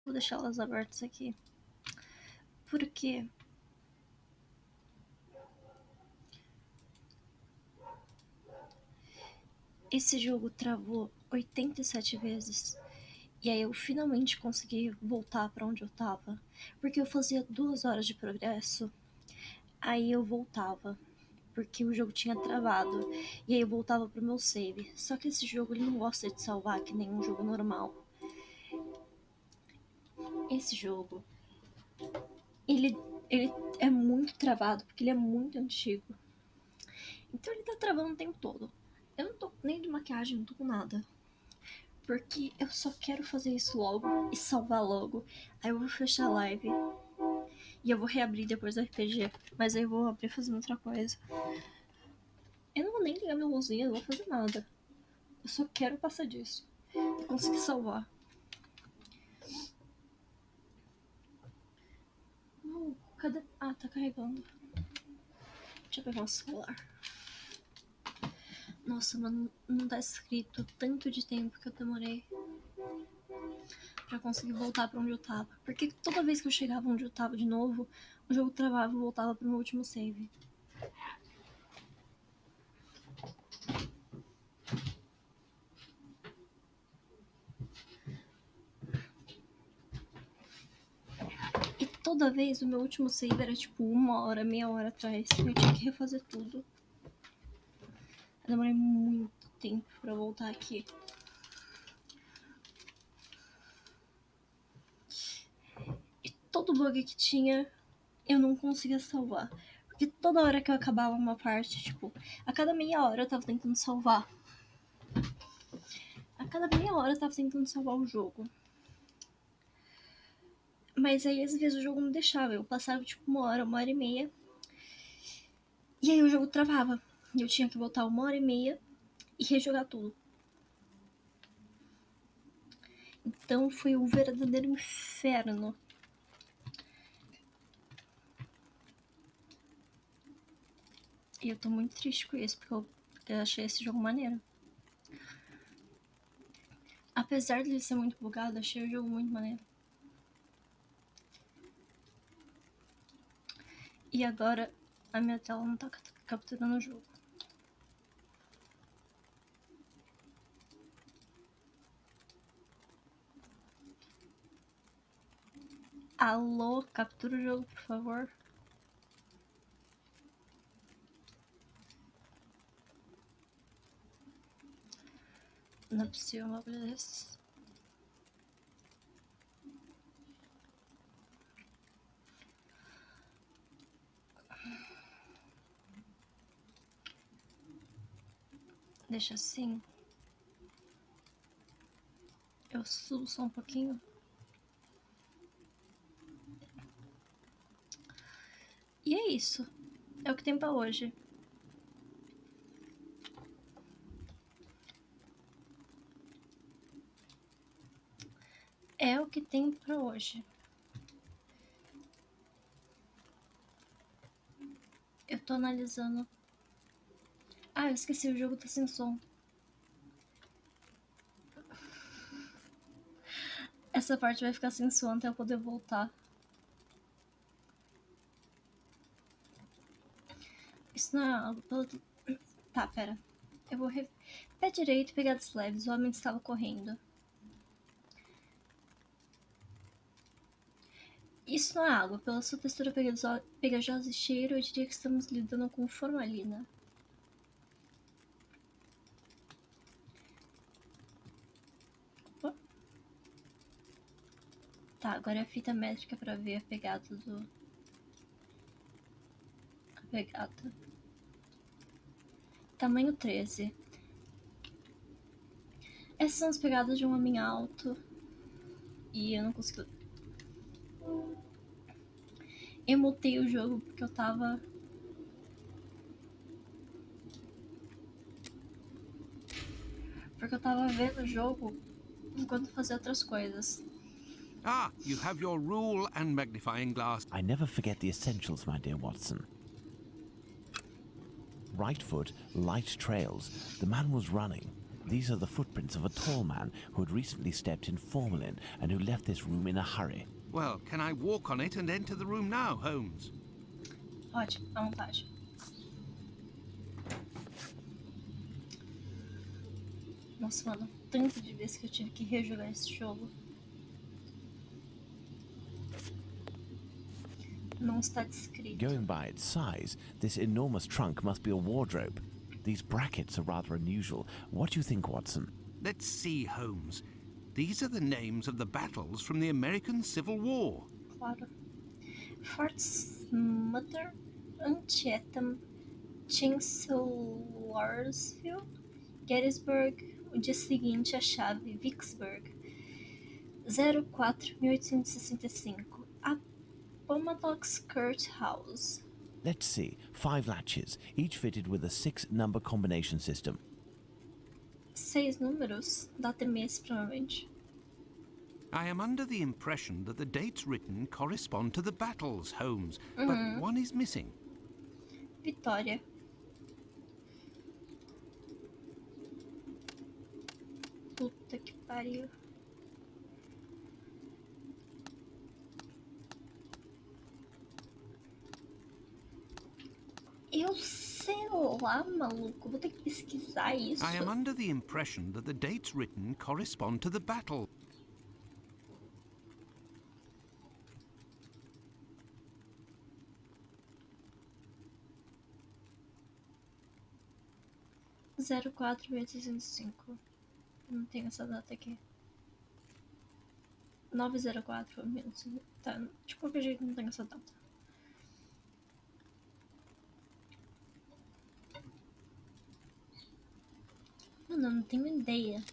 Vou deixar elas abertas aqui. Porque esse jogo travou 87 vezes. E aí eu finalmente consegui voltar pra onde eu tava. Porque eu fazia 2 horas de progresso. Aí eu voltava. Porque o jogo tinha travado. E aí eu voltava pro meu save. Só que esse jogo ele não gosta de salvar que nem um jogo normal. Esse jogo, ele, ele é muito travado. Porque ele é muito antigo. Então ele tá travando o tempo todo. Eu não tô nem de maquiagem, não tô com nada. Porque eu só quero fazer isso logo e salvar logo. Aí eu vou fechar a live. E eu vou reabrir depois do RPG. Mas aí eu vou abrir fazendo outra coisa. Eu não vou nem ligar minha luzinha, não vou fazer nada. Eu só quero passar disso. E conseguir salvar. Cadê? Ah, tá carregando. Deixa eu pegar o celular. Nossa, mano, não tá escrito tanto de tempo que eu demorei pra conseguir voltar pra onde eu tava. Porque toda vez que eu chegava onde eu tava de novo, o jogo travava e voltava pro meu último save. E toda vez o meu último save era tipo 1 hora, meia hora atrás. Eu tinha que refazer tudo. Eu demorei muito tempo pra voltar aqui. E todo bug que tinha, eu não conseguia salvar. Porque toda hora que eu acabava uma parte, tipo, a cada meia hora eu tava tentando salvar. A cada meia hora eu tava tentando salvar o jogo. Mas aí às vezes o jogo não deixava. Eu passava tipo 1 hora e meia. E aí o jogo travava. E eu tinha que voltar 1 hora e meia e rejogar tudo. Então foi um verdadeiro inferno. E eu tô muito triste com isso, porque eu achei esse jogo maneiro. Apesar dele ser muito bugado, achei o jogo muito maneiro. E agora a minha tela não tá capturando o jogo. Alô, captura o jogo, por favor. Não é possível uma coisa dessa. Deixa assim. Eu subo só um pouquinho. E é isso. É o que tem pra hoje. É o que tem pra hoje. Eu tô analisando. Ah, eu esqueci, o jogo tá sem som. Essa parte vai ficar sem som até eu poder voltar. Isso não é algo pelo... Tá, pera. Eu vou... Pé direito, pegadas leves. O homem estava correndo. Isso não é água. Pela sua textura pegajosa e cheiro, eu diria que estamos lidando com formalina. Opa. Tá, agora é a fita métrica pra ver a pegada do... A pegada. Tamanho 13. Essas são as pegadas de um homem alto. E eu não consegui... Eu mutei o jogo porque eu tava... Porque eu tava vendo o jogo enquanto fazia outras coisas. Ah, you have your rule and magnifying glass. I never forget the essentials, my dear Watson. Right foot, light trails. The man was running. These are the footprints of a tall man who had recently stepped in formalin and who left this room in a hurry. Well, can I walk on it and enter the room now, Holmes? Pode, à vontade. Nossa, mano, tanto de vezes que eu tive que rejogar esse jogo. Não está descrito. Going by its size, this enormous trunk must be a wardrobe. These brackets are rather unusual. What do you think, Watson? Let's see, Holmes. These are the names of the battles from the American Civil War. Claro. Fort Sumter, Antietam, Chancellorsville, Gettysburg, o dia seguinte a chave, Vicksburg, 04-1865, Appomattox Courthouse. Let's see. 5 latches, each fitted with a 6-number combination system. 6 números, data e mês, provavelmente. I am under the impression that the dates written correspond to the battles, Holmes, but one is missing. Vitória. Puta que pariu. Eu sei lá, maluco. Vou ter que pesquisar isso. I am under the impression that the dates written correspond to the battle. Zero 04-1865. Não tem essa data aqui. 904 menos. Tá, de qualquer jeito não tem essa data. Mano, eu não tenho ideia.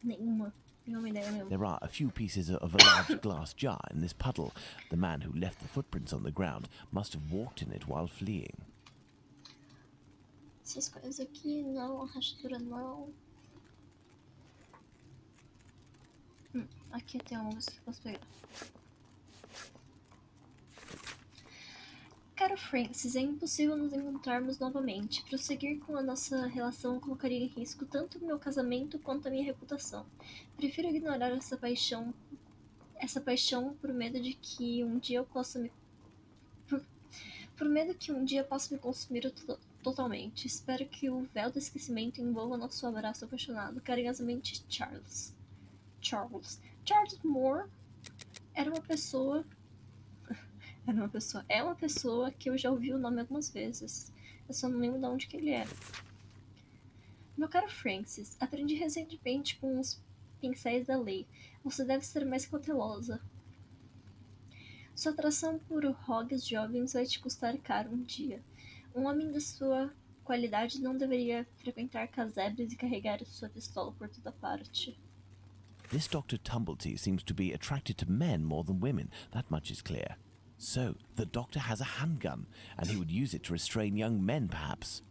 Nenhuma ideia mesmo. There are a few pieces of a large glass jar in this puddle. The man who left the footprints on the ground must have walked in it while fleeing. Essas coisas aqui não, a rachadura não. Aqui tem algumas que eu posso pegar. Caro Francis, é impossível nos encontrarmos novamente. Prosseguir com a nossa relação colocaria em risco tanto o meu casamento quanto a minha reputação. Prefiro ignorar essa paixão por medo de que um dia eu possa me... Por medo que um dia possa me consumir totalmente. Espero que o véu do esquecimento envolva nosso abraço apaixonado. Carinhosamente, Charles. Charles Moore é uma pessoa que eu já ouvi o nome algumas vezes. Eu só não lembro de onde que ele é. Meu caro Francis, aprendi recentemente com os pincéis da lei. Você deve ser mais cautelosa. Sua atração por rogues jovens vai te custar caro um dia. Um homem da sua qualidade não deveria frequentar casebres e carregar sua pistola por toda parte. This Dr. Tumblety seems to be attracted to men more than women. That much is clear. So, the doctor has a handgun, and he would use it to restrain young men, perhaps.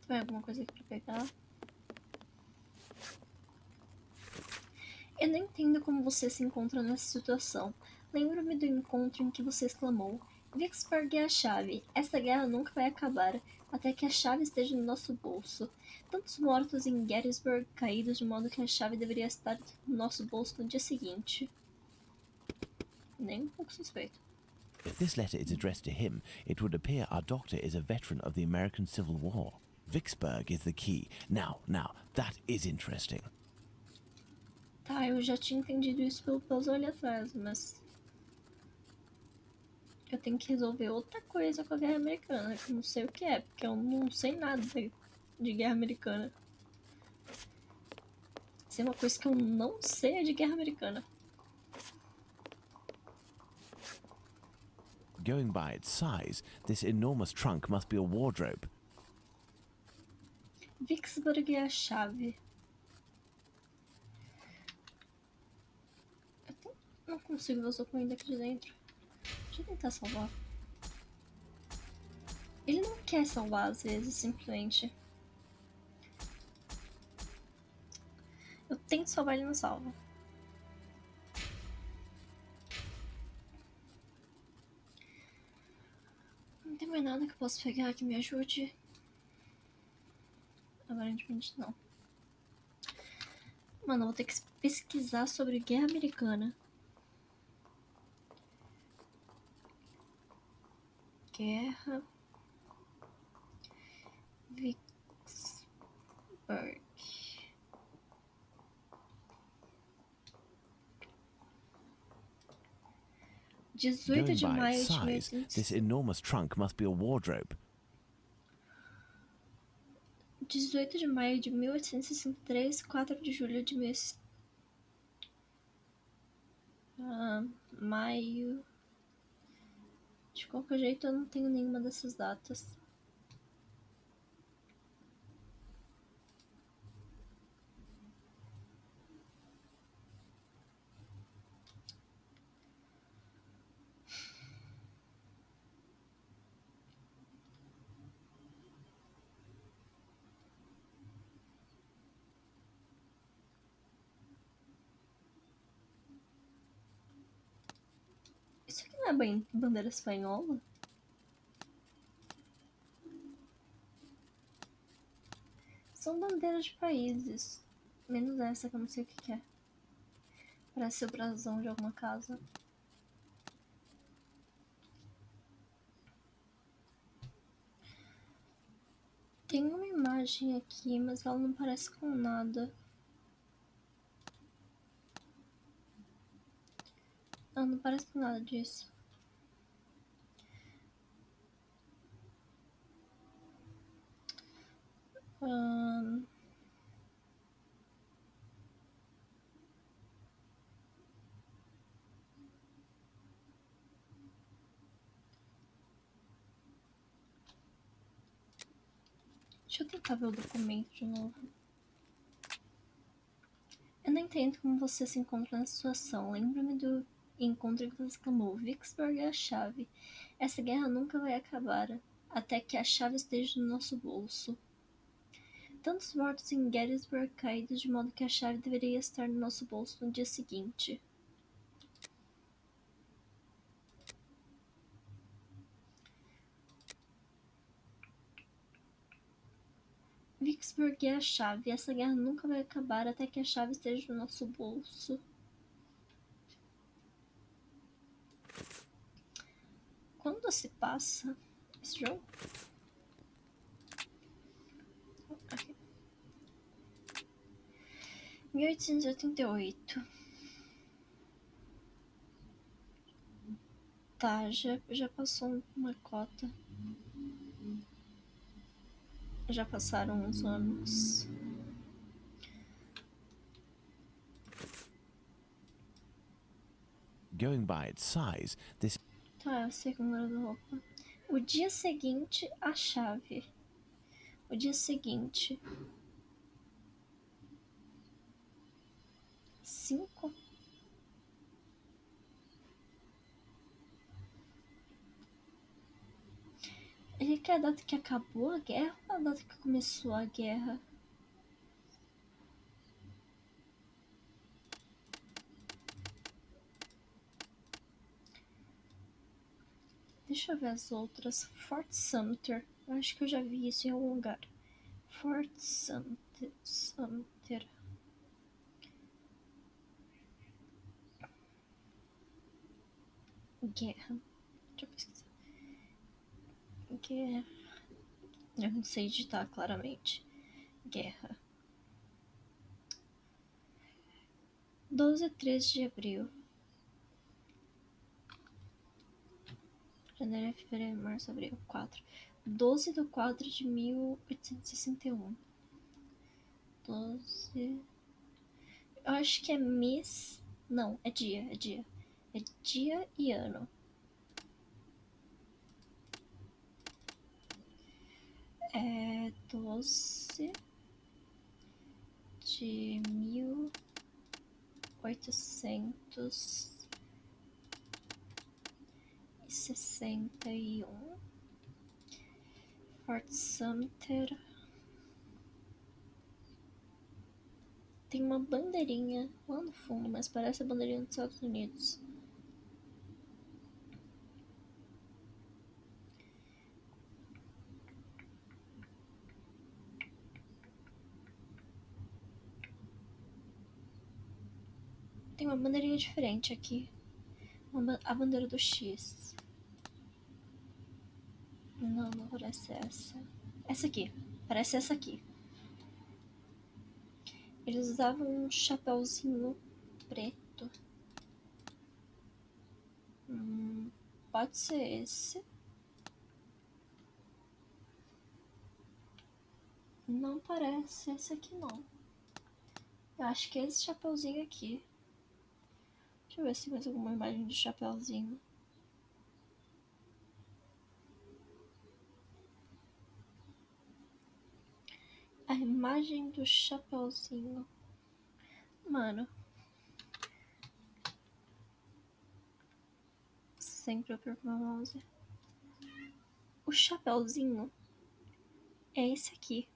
Tem alguma coisa aqui pra pegar? Eu não entendo como você se encontra nessa situação. Lembro-me do encontro em que você exclamou: Vicksburg é a chave. Essa guerra nunca vai acabar, até que a chave esteja no nosso bolso. Tantos mortos em Gettysburg caídos de modo que a chave deveria estar no nosso bolso no dia seguinte. Nem um pouco suspeito. If this letter is addressed to him, it would appear our doctor is a veteran of the American Civil War. Vicksburg is the key. Now, that is interesting. Tá, eu já tinha entendido isso pelo puzzle ali atrás, mas... eu tenho que resolver outra coisa com a Guerra Americana, que eu não sei o que é, porque eu não sei nada de Guerra Americana. Se é uma coisa que eu não sei é de Guerra Americana. Going by its size, this enormous trunk must be a wardrobe. Vicksburg é a chave. Não consigo ver os documentos aqui de dentro. Deixa eu tentar salvar. Ele não quer salvar às vezes, simplesmente. Eu tento salvar, ele não salva. nada que eu possa pegar que me ajude. Aparentemente não. Mano, eu vou ter que pesquisar sobre Guerra Americana. Guerra Vicksburg. 18 Going de by maio its de size, this 1800. enormous trunk must be a wardrobe. 18 de maio de 1863, 4 de julho de 1800. Maio. De qualquer jeito, eu não tenho nenhuma dessas datas. Isso aqui não é bem bandeira espanhola? São bandeiras de países. Menos essa que eu não sei o que é. Parece o brasão de alguma casa. Tem uma imagem aqui, mas ela não parece com nada. Ela não parece com nada disso. Deixa eu tentar ver o documento de novo. Eu não entendo como você se encontra nessa situação. Lembra-me do encontro em que você exclamou: Vicksburg é a chave. Essa guerra nunca vai acabar, até que a chave esteja no nosso bolso. Tantos mortos em Gettysburg caídos de modo que a chave deveria estar no nosso bolso no dia seguinte. Vicksburg é a chave. Essa guerra nunca vai acabar até que a chave esteja no nosso bolso. Quando se passa esse jogo? Aqui. 1888. Tá, já passou uma cota. Já passaram uns anos. Going by its size, this Tá, eu sei como era da roupa. O dia seguinte, a chave. O dia seguinte. 5. Ele quer a data que acabou a guerra ou a data que começou a guerra? Deixa eu ver as outras. Fort Sumter. Eu acho que eu já vi isso em algum lugar. Fort Sumter. Guerra. Deixa eu pesquisar. Guerra. Eu não sei digitar claramente. Guerra. 12 a 13 de abril. Janeiro, fevereiro, março, abril. 4. 12 de 4 de 1861. 12. Eu acho que é mês. Não, é dia, é dia. É dia e ano. É 12 de 1861. Fort Sumter. Tem uma bandeirinha lá no fundo, mas parece a bandeirinha dos Estados Unidos. Tem uma bandeirinha diferente aqui. A bandeira do X. Não, não parece essa. Essa aqui. Parece essa aqui. Eles usavam um chapéuzinho preto. Pode ser esse. Não parece esse aqui, não. Eu acho que é esse chapéuzinho aqui. Deixa eu ver se tem mais alguma imagem de chapéuzinho. A imagem do chapéuzinho. Mano. Sempre eu perco meu mouse. O chapéuzinho é esse aqui.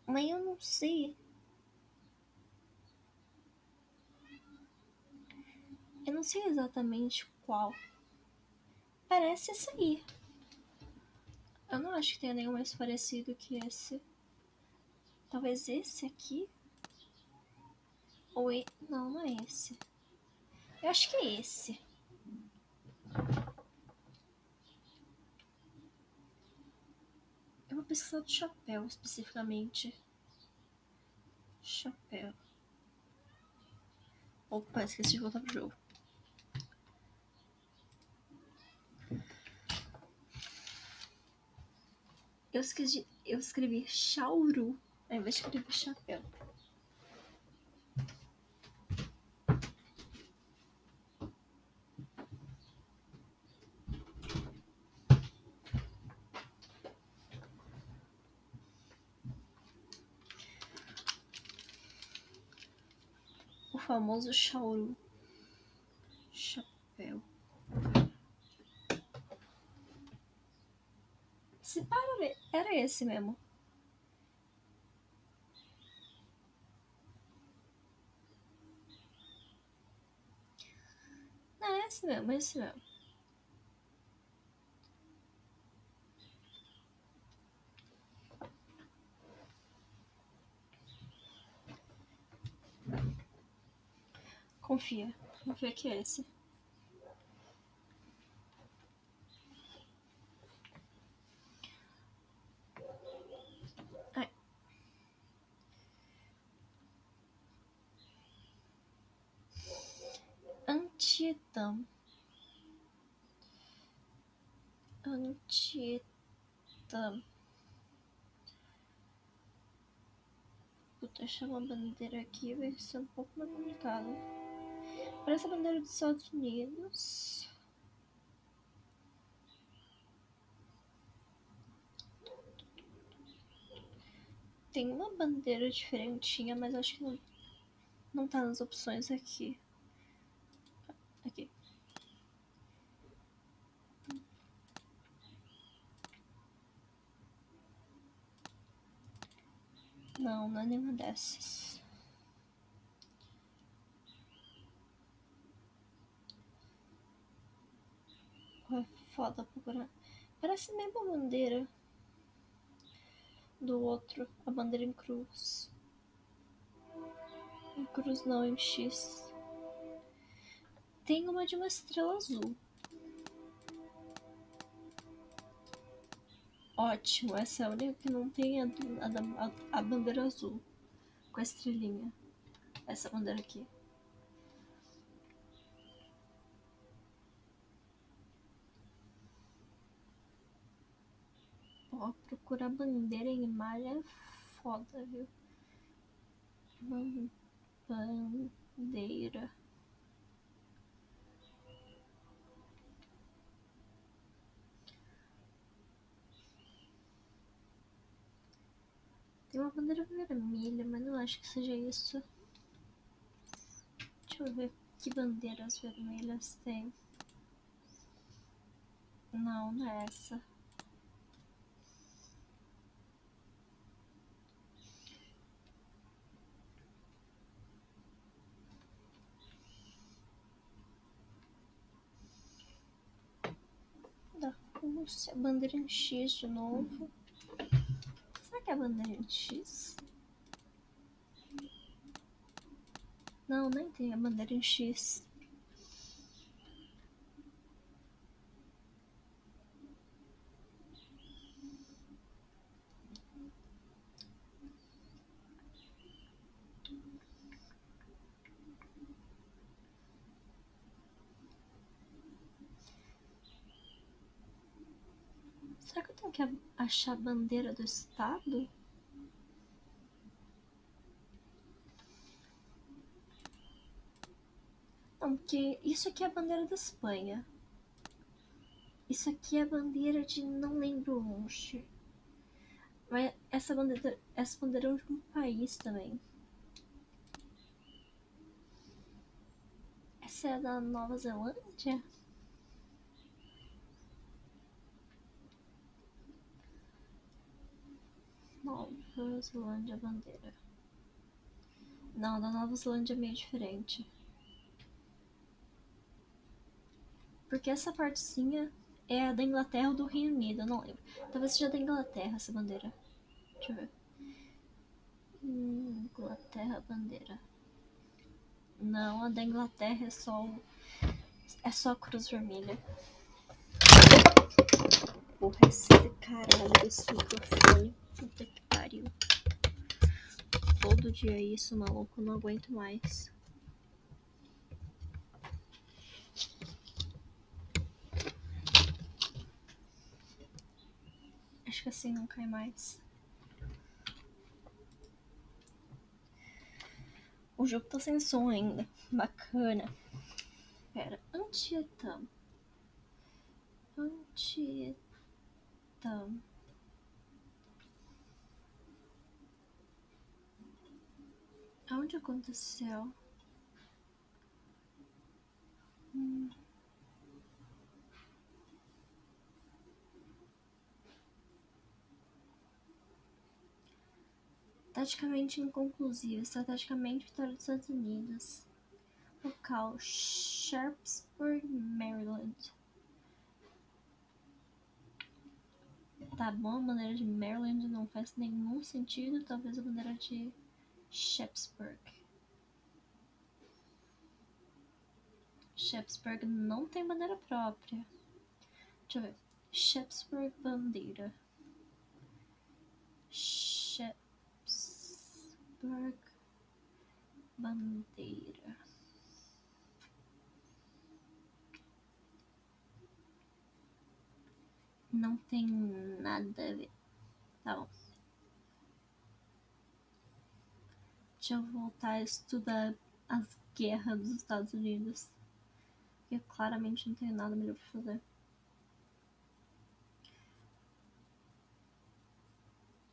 Mas eu não sei. Eu não sei exatamente qual. Parece esse aí. Eu não acho que tenha nenhum mais parecido que esse. Talvez esse aqui? Ou não, não é esse. Eu acho que é esse. Eu vou pesquisar do chapéu especificamente. Chapéu. Opa, esqueci de voltar pro jogo. Eu escrevi chauru ao invés de escrever chapéu. O famoso chauru. Chapéu. Se para, era esse mesmo. Não, é esse mesmo, é esse mesmo. Confia que é esse. Ai. Antietam. Puta, achar uma bandeira aqui vai ser um pouco mais complicado. Parece a bandeira dos Estados Unidos. Tem uma bandeira diferentinha, mas acho que não tá nas opções aqui. Aqui. Não, não é nenhuma dessas. É foda procurar. Parece a mesma bandeira do outro, a bandeira em cruz. Em cruz não, em X. Tem uma de uma estrela azul. Ótimo, essa é a única que não tem a bandeira azul. Com a estrelinha. Essa bandeira aqui. Ó, procurar bandeira em imagem é foda, viu? Bandeira. Tem uma bandeira vermelha, mas não acho que seja isso. Deixa eu ver que bandeiras vermelhas tem. Não, não é essa. Da Rússia. Bandeira em X de novo. Será que é a bandeira em X? Não, nem tem a bandeira em X. Será que eu tenho que achar a bandeira do estado? Não, porque isso aqui é a bandeira da Espanha. Isso aqui é a bandeira de não lembro onde. Mas essa bandeira é de um país também. Essa é a da Nova Zelândia? Nova Zelândia bandeira. Não, da Nova Zelândia é meio diferente. Porque essa partezinha é a da Inglaterra ou do Reino Unido, eu não lembro. Talvez seja da Inglaterra essa bandeira. Deixa eu ver. Inglaterra bandeira. Não, a da Inglaterra é só a cruz vermelha. Porra, esse caralho desse microfone. Puta que pariu. Todo dia é isso, maluco. Não aguento mais. Acho que assim não cai mais. O jogo tá sem som ainda. Bacana. Pera. Antietam. Aonde aconteceu? Taticamente inconclusivo. Estrategicamente vitória dos Estados Unidos. Local: Sharpsburg, Maryland. Tá bom, a bandeira de Maryland não faz nenhum sentido. Talvez a bandeira de Sharpsburg. Sharpsburg não tem bandeira própria. Deixa eu ver. Sharpsburg bandeira. Sharpsburg bandeira. Não tem nada a ver. Tá bom. Deixa eu voltar a estudar as guerras dos Estados Unidos. Eu claramente não tenho nada melhor pra fazer.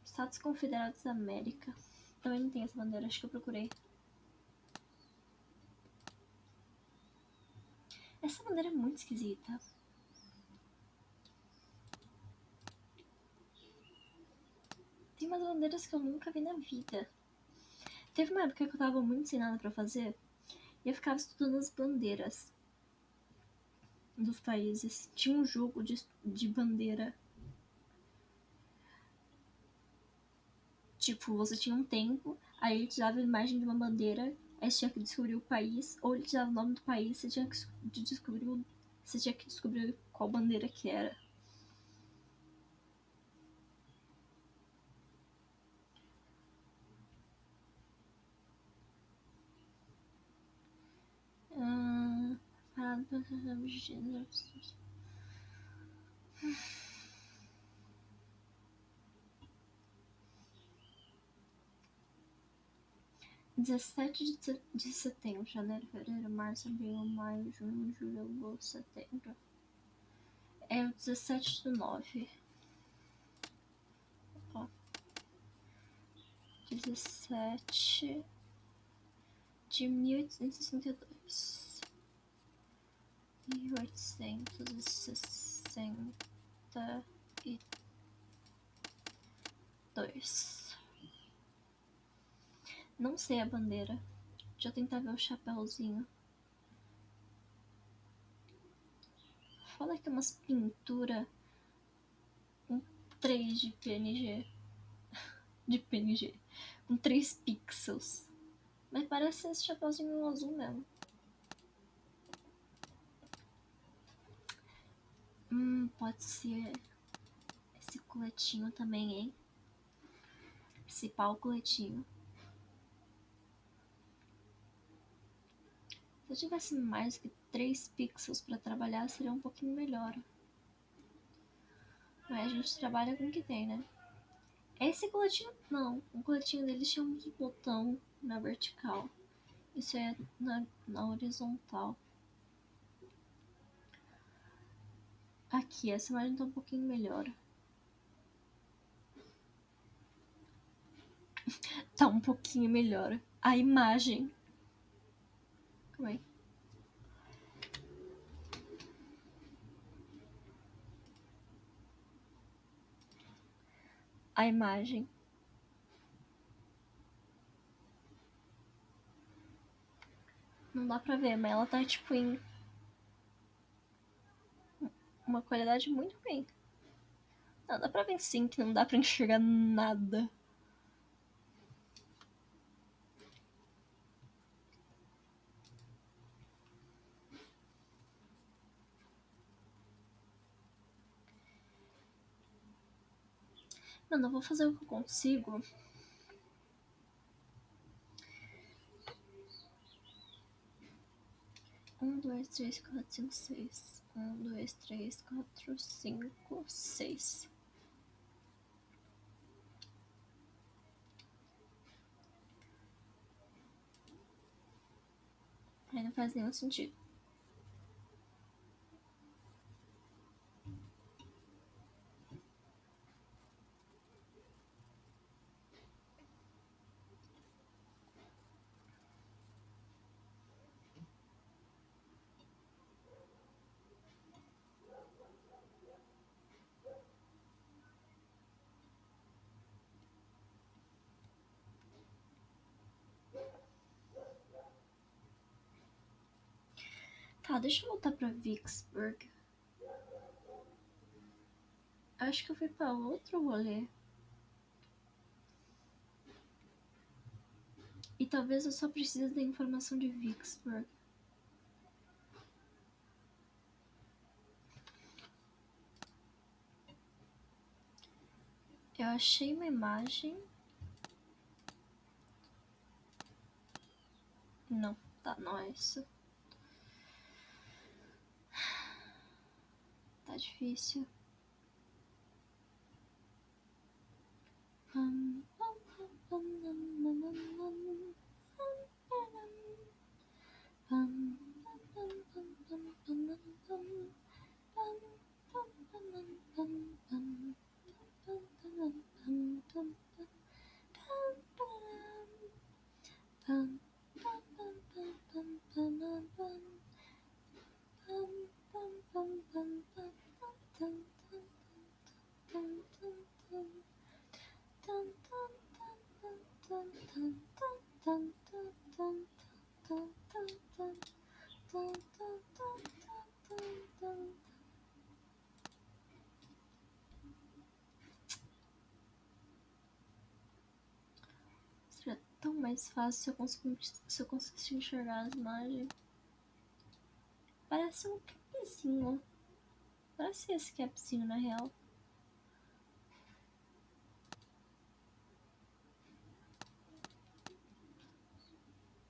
Estados Confederados da América. Também não tem essa bandeira, acho que eu procurei. Essa bandeira é muito esquisita. Tem umas bandeiras que eu nunca vi na vida. Teve uma época que eu tava muito sem nada pra fazer e eu ficava estudando as bandeiras dos países. Tinha um jogo de bandeira. Tipo, você tinha um tempo, aí ele te dava a imagem de uma bandeira, aí você tinha que descobrir o país, ou ele te dava o nome do país, você tinha que descobrir qual bandeira que era. Parado para 17 de setembro, janeiro, fevereiro, março, abril, maio, junho, julho, agosto, setembro. É o 17/9. Ó. 17 de 1862. 1862. Não sei a bandeira. Deixa eu tentar ver o chapéuzinho. Foda que umas pinturas com 3 de PNG. De PNG. Com 3 pixels. Mas parece esse chapeuzinho azul mesmo. Pode ser esse coletinho também, hein? Esse pau coletinho. Se eu tivesse mais que 3 pixels pra trabalhar, seria um pouquinho melhor. Mas a gente trabalha com o que tem, né? Esse coletinho, não. O coletinho dele tinha um botão na vertical. Isso é na horizontal. Aqui, essa imagem tá um pouquinho melhor. Tá um pouquinho melhor. A imagem. Calma aí. A imagem. Não dá pra ver, mas ela tá tipo em uma qualidade muito ruim. Não, dá pra ver sim que não dá pra enxergar nada. Mano, eu vou fazer o que eu consigo. Um, dois, três, quatro, cinco, seis. Um, dois, três, quatro, cinco, seis. Aí não faz nenhum sentido. Tá, deixa eu voltar pra Vicksburg. Acho que eu fui pra outro rolê. E talvez eu só precise da informação de Vicksburg. Eu achei uma imagem. Não, tá, não é isso. Tá difícil. Seria tão mais fácil se eu conseguisse enxergar as imagens. Parece um capzinho. Parece esse capzinho na real.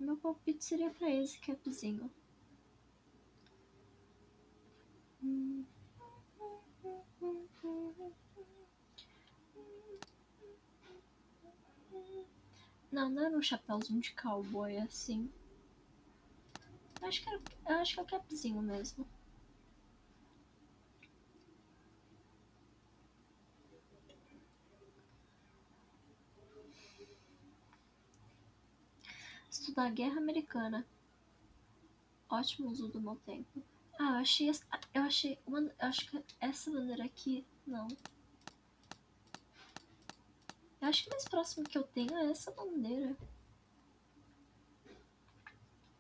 Meu palpite seria pra esse capzinho. Não, não era um chapéuzinho de cowboy assim. Eu acho que é o capzinho mesmo. Estudar a Guerra Americana. Ótimo uso do meu tempo. Ah, eu achei eu acho que essa bandeira aqui, não. Eu acho que o mais próximo que eu tenho é essa bandeira.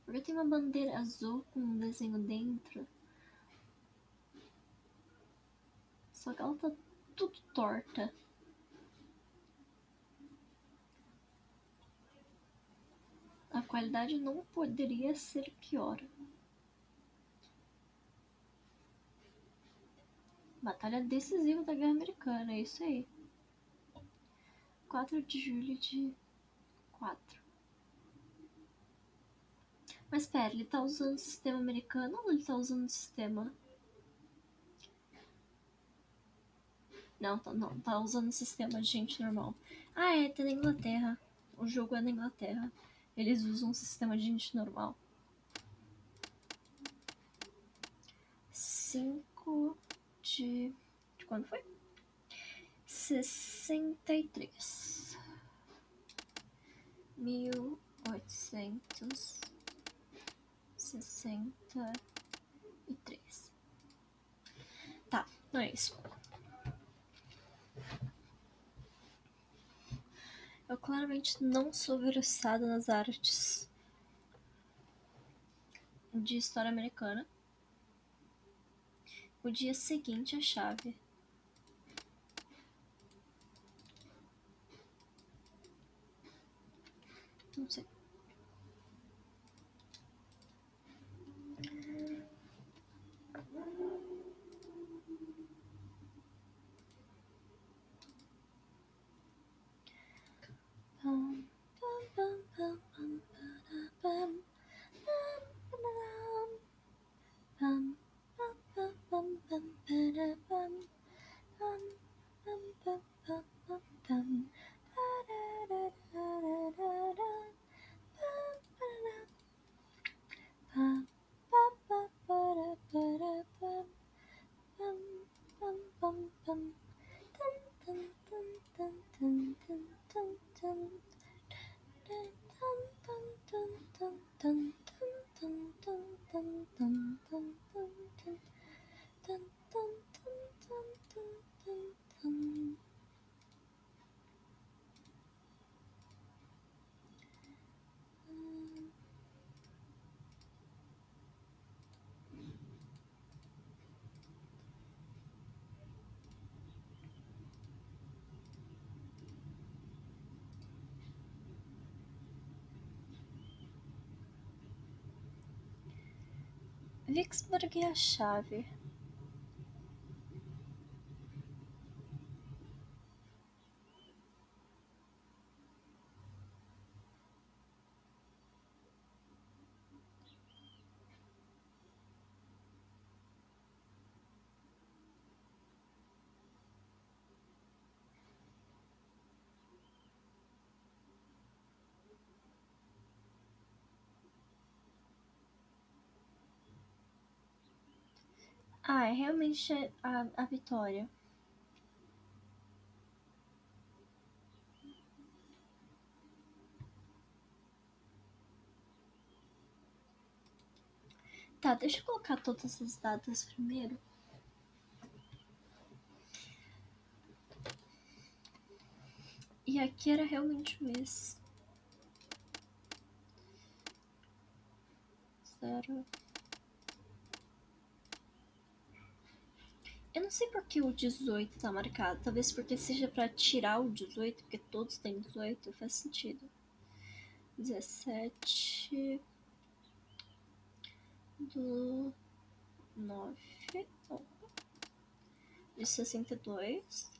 Porque tem uma bandeira azul com um desenho dentro. Só que ela tá tudo torta. A qualidade não poderia ser pior. Batalha decisiva da Guerra Americana, é isso aí. 4 de julho de 4. Mas pera, ele tá usando o sistema americano ou ele tá usando o sistema... Não, tá usando o sistema de gente normal. Ah, é, tá na Inglaterra. O jogo é na Inglaterra. Eles usam um sistema de gente normal. 5 de... De quando foi? 63. 1863. Tá, não é isso. Eu claramente não sou versada nas artes de história americana. O dia seguinte a chave. Não sei. Vicksburg é a chave. Ah, é realmente a vitória. Tá, deixa eu colocar todas as datas primeiro. E aqui era realmente o mês. 0. Eu não sei por que o 18 tá marcado. Talvez porque seja pra tirar o 18, porque todos têm 18. Faz sentido. 17 do 9 de 62.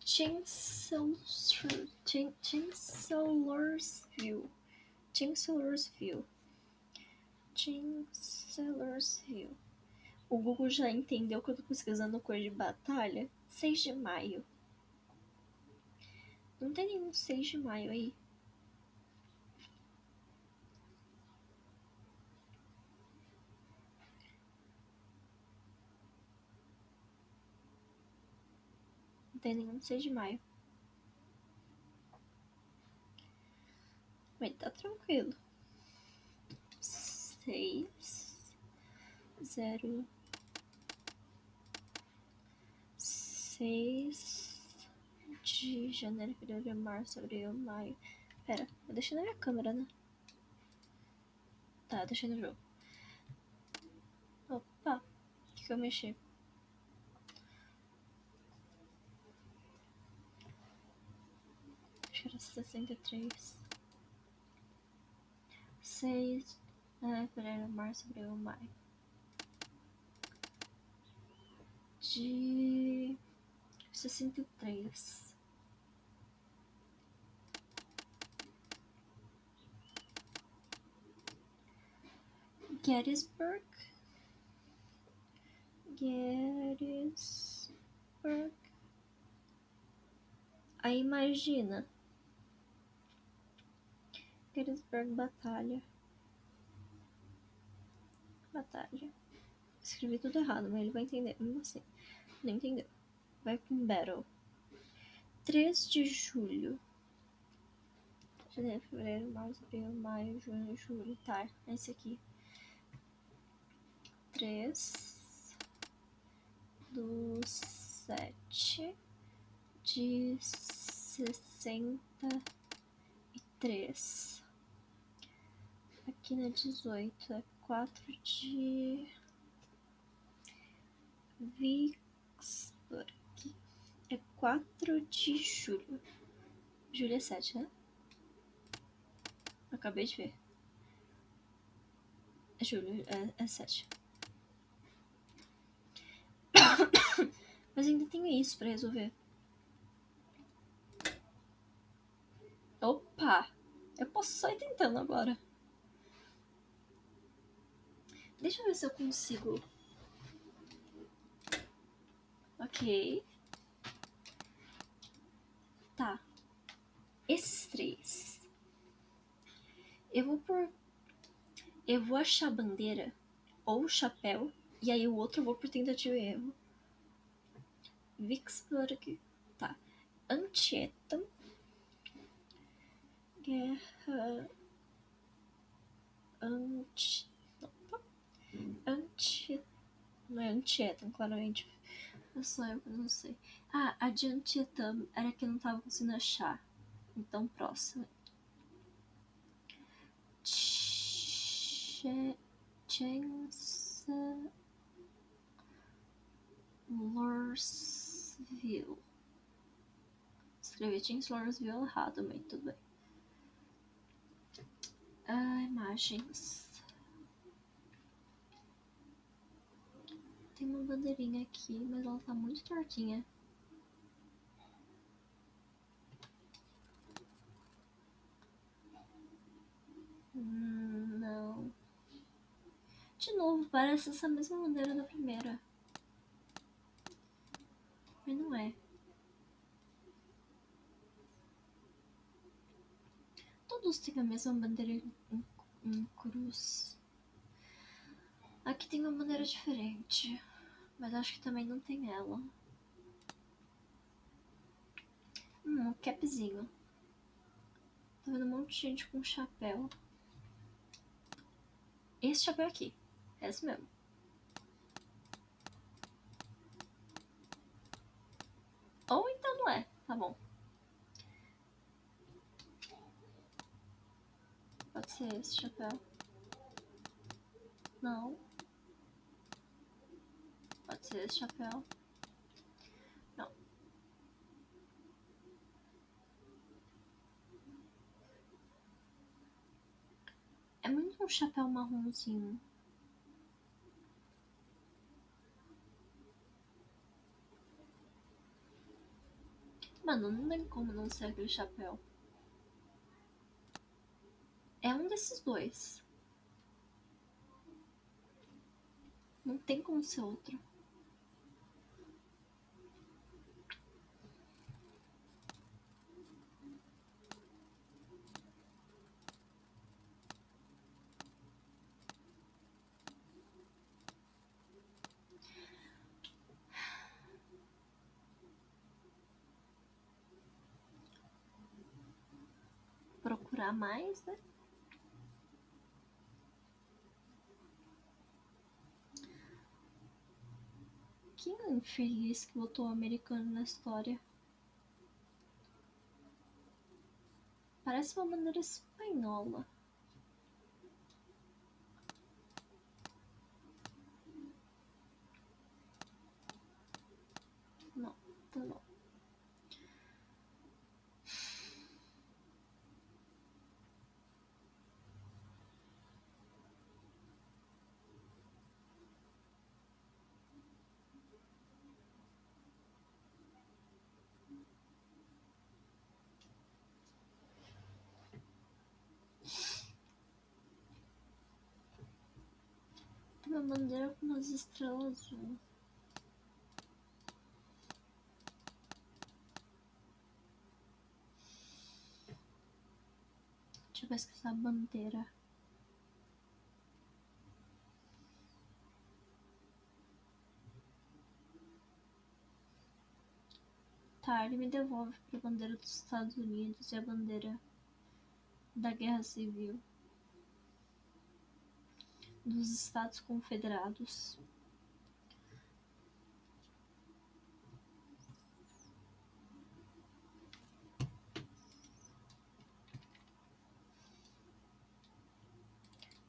Chancellorsville. O Google já entendeu que eu tô pesquisando coisa de batalha. 6 de maio. Não tem nenhum 6 de maio aí. Não tem nenhum 6 de maio. Mas tá tranquilo. 6 0 6 de janeiro, fevereiro, março, abril, maio. Pera, eu deixei na minha câmera, né? Tá, eu deixei no jogo. Opa, o que eu mexi? Acho que era 63. 26, fevereiro, março, abril, maio. De 63. Gettysburg. Aí imagina. Gettysburg, batalha. Escrevi tudo errado, mas ele vai entender. Mesmo assim, não entendeu. Vai com Battle. 3 de julho. Janeiro, fevereiro, março, abril, maio, junho, julho. Tá, é esse aqui. 3/7 de 63. Aqui na 18 é 4 de Vicksburg. É 4 de julho. Julho é 7, né? Acabei de ver. Julho é 7. Mas ainda tenho isso pra resolver. Opa! Eu posso só ir tentando agora. Deixa eu ver se eu consigo. Ok. Tá. Esses 3. Eu vou achar a bandeira ou o chapéu. E aí o outro eu vou por tentativa e erro. Vicksburg. Tá. Antietam. Guerra. Não é Antietam, claramente. É só eu que não sei. A de Antietam era que eu não tava conseguindo achar. Então, próxima. Chancellorsville. Escrevi Chancellorsville errado, mas tudo bem. Imagens. Tem uma bandeirinha aqui, mas ela tá muito tortinha. Não. De novo, parece essa mesma bandeira da primeira. Mas não é. Todos têm a mesma bandeira em cruz. Aqui tem uma bandeira diferente. Mas acho que também não tem ela. Um capzinho. Tô vendo um monte de gente com chapéu. Esse chapéu aqui. É esse mesmo. Ou então não é. Tá bom. Pode ser esse chapéu. Não. Pode ser esse chapéu. Não. É muito um chapéu marronzinho. Mano, não tem como não ser aquele chapéu. É um desses dois. Não tem como ser outro. Procurar mais, né? Quem é infeliz que botou o americano na história? Parece uma bandeira espanhola. Não, tá bom. Uma bandeira com umas estrelas azul. Deixa eu pesquisar a bandeira. Tá, ele me devolve pra bandeira dos Estados Unidos e a bandeira da Guerra Civil dos Estados Confederados.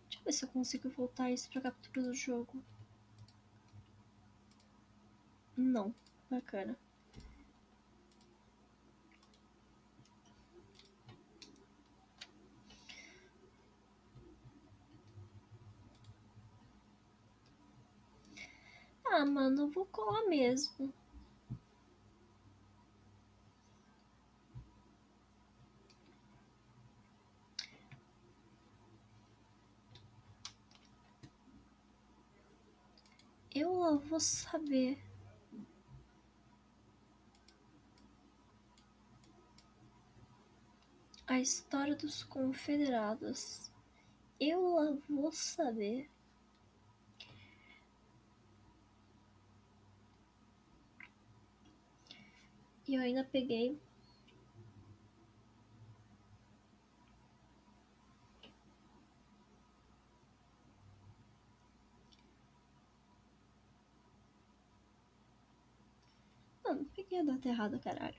Deixa eu ver se eu consigo voltar isso pra captura do jogo. Não, bacana. Ah, mano, eu vou colar mesmo. Eu lá vou saber. A história dos confederados. Eu lá vou saber. E eu ainda peguei. Não peguei a data errada, caralho.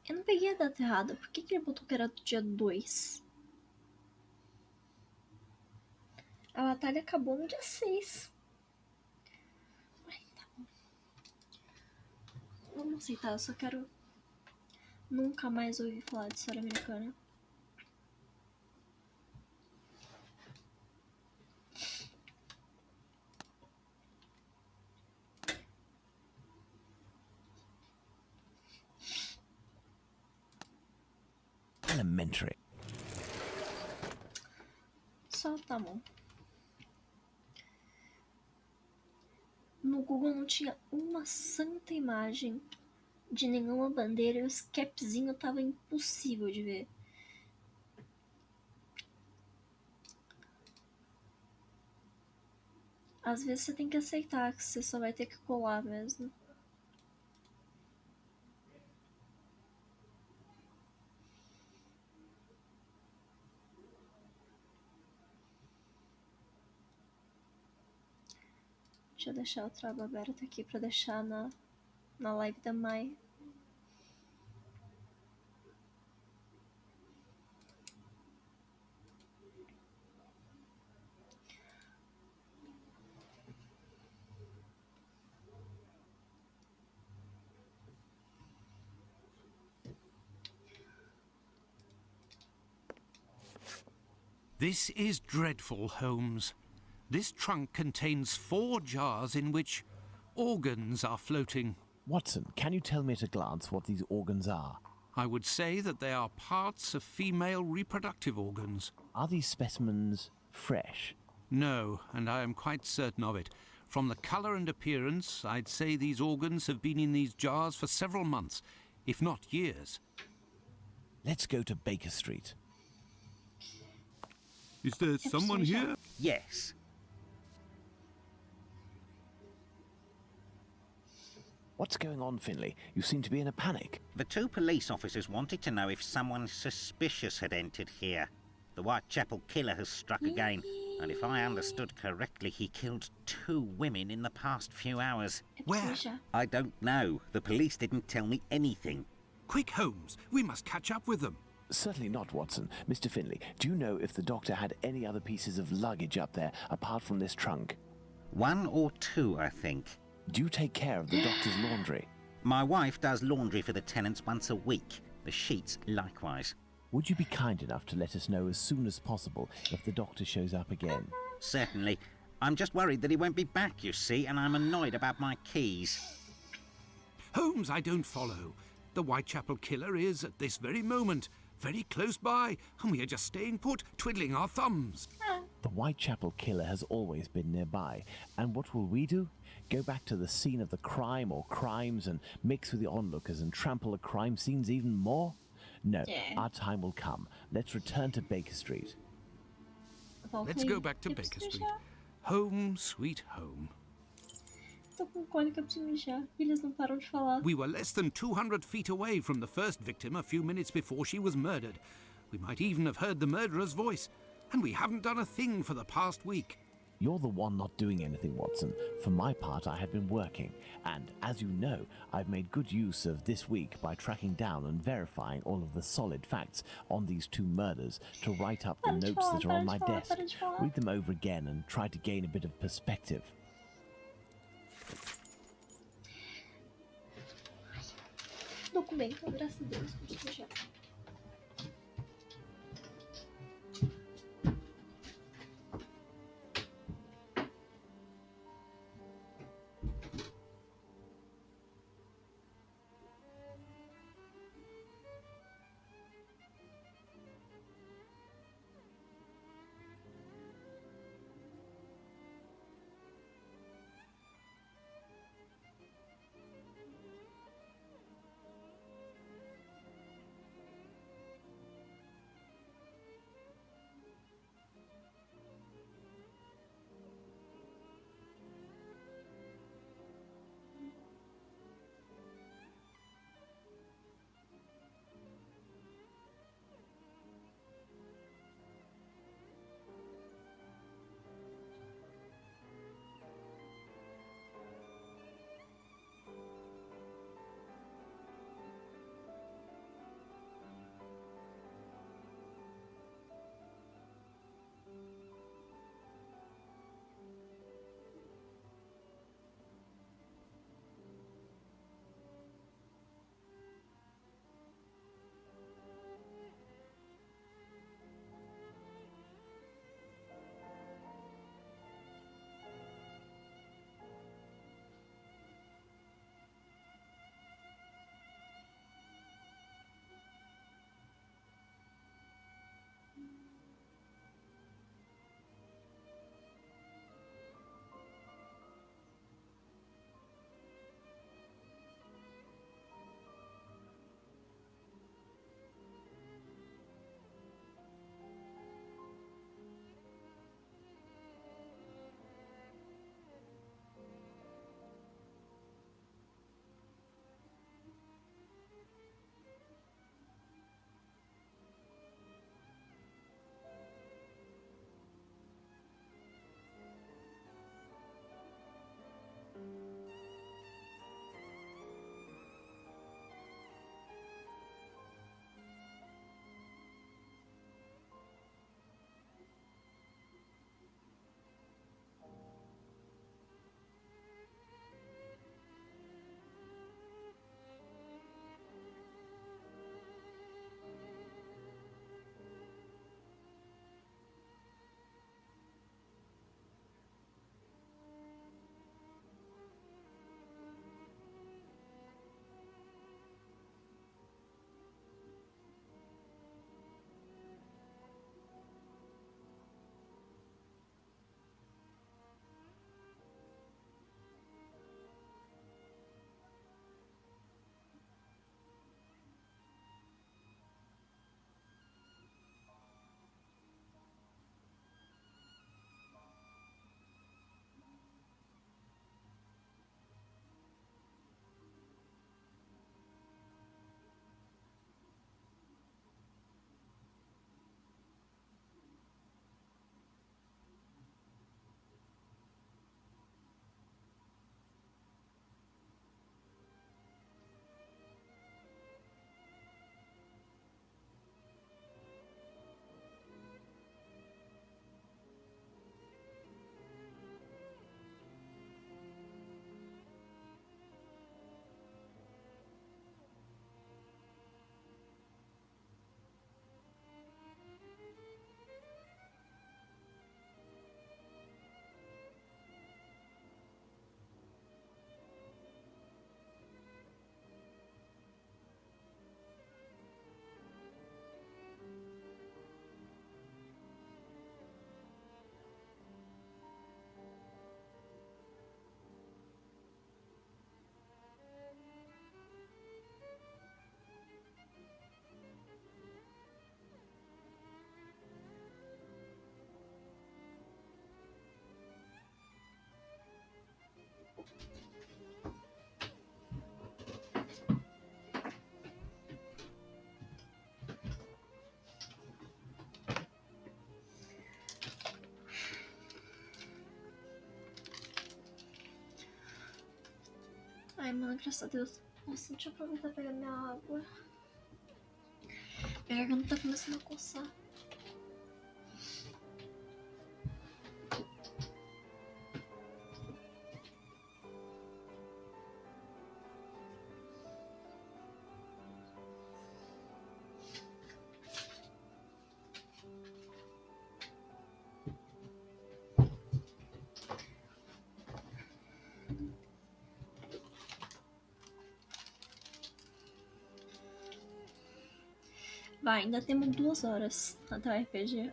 Eu não peguei a data errada. Por que ele botou que era do dia 2? A batalha acabou no dia 6. Ai, tá bom. Vamos aceitar, eu só quero nunca mais ouvir falar de história americana. Elementary. Só tá bom. No Google não tinha uma santa imagem de nenhuma bandeira e os capzinho tava impossível de ver. Às vezes você tem que aceitar que você só vai ter que colar mesmo. Deixa eu deixar o aba aberta aqui pra deixar na live da Mai. This is dreadful, Holmes. This trunk contains 4 jars in which organs are floating. Watson, can you tell me at a glance what these organs are? I would say that they are parts of female reproductive organs. Are these specimens fresh? No, and I am quite certain of it. From the colour and appearance, I'd say these organs have been in these jars for several months, if not years. Let's go to Baker Street. Is there someone here? Yes. What's going on, Finley? You seem to be in a panic. The 2 police officers wanted to know if someone suspicious had entered here. The Whitechapel killer has struck again, and if I understood correctly, he killed 2 women in the past few hours. Where? I don't know. The police didn't tell me anything. Quick, Holmes, we must catch up with them. Certainly not, Watson. Mr. Finley, do you know if the doctor had any other pieces of luggage up there apart from this trunk? 1 or 2, I think. Do you take care of the doctor's laundry? My wife does laundry for the tenants once a week. The sheets likewise. Would you be kind enough to let us know as soon as possible if the doctor shows up again? Certainly. I'm just worried that he won't be back, you see, and I'm annoyed about my keys. Holmes, I don't follow. The Whitechapel killer is, at this very moment, very close by, and we are just staying put, twiddling our thumbs. The Whitechapel killer has always been nearby, and what will we do? Go back to the scene of the crime or crimes and mix with the onlookers and trample the crime scenes even more? No, our time will come. Let's return to Baker Street. Let's go back to Baker Street. Home, sweet home. Tô com cólica, preciso mijar. Eles não param de falar. We were less than 200 feet away from the first victim a few minutes before she was murdered. We might even have heard the murderer's voice. And we haven't done a thing for the past week. You're the one not doing anything, Watson. For my part, I have been working. And, as you know, I've made good use of this week by tracking down and verifying all of the solid facts on these two murders to write up the notes that are on my desk, read them over again and try to gain a bit of perspective. Documento, graças a Deus, preciso mijar. Ai, mano, graças a Deus. Nossa, deixa eu aproveitar e pegar minha água. Minha garganta tá começando a coçar. Vai, ainda temos 2 horas até o RPG.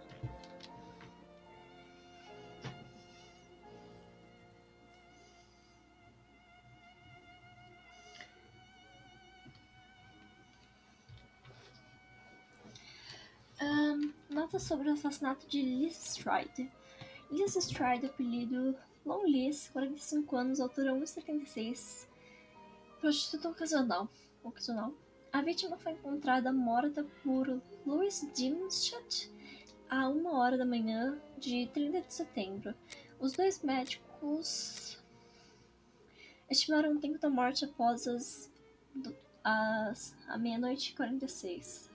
Nota sobre o assassinato de Liz Stride. Liz Stride, apelido Long Liz, 45 anos, altura 1,76, prostituta ocasional. A vítima foi encontrada morta por Louis Dimschat a 1 hora da manhã de 30 de setembro. Os 2 médicos estimaram o tempo da morte após a meia-noite e 46.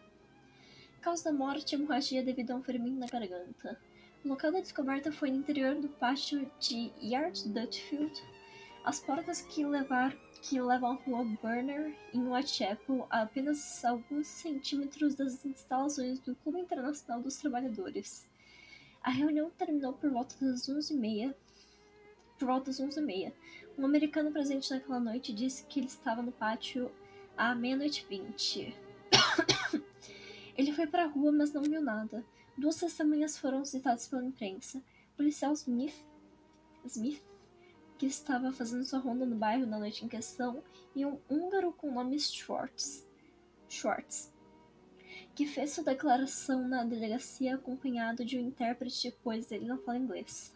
A causa da morte é hemorragia devido a um ferimento na garganta. O local da descoberta foi no interior do pátio de Yard Dutfield. As portas que levam à rua Burner, em Whitechapel, a apenas alguns centímetros das instalações do Clube Internacional dos Trabalhadores. A reunião terminou por volta das 11h30. Um americano presente naquela noite disse que ele estava no pátio à meia-noite e 20. Ele foi para a rua, mas não viu nada. 2 testemunhas foram citadas pela imprensa. O policial Smith, que estava fazendo sua ronda no bairro na noite em questão, e um húngaro com o nome Schwartz, que fez sua declaração na delegacia acompanhado de um intérprete, pois ele não fala inglês.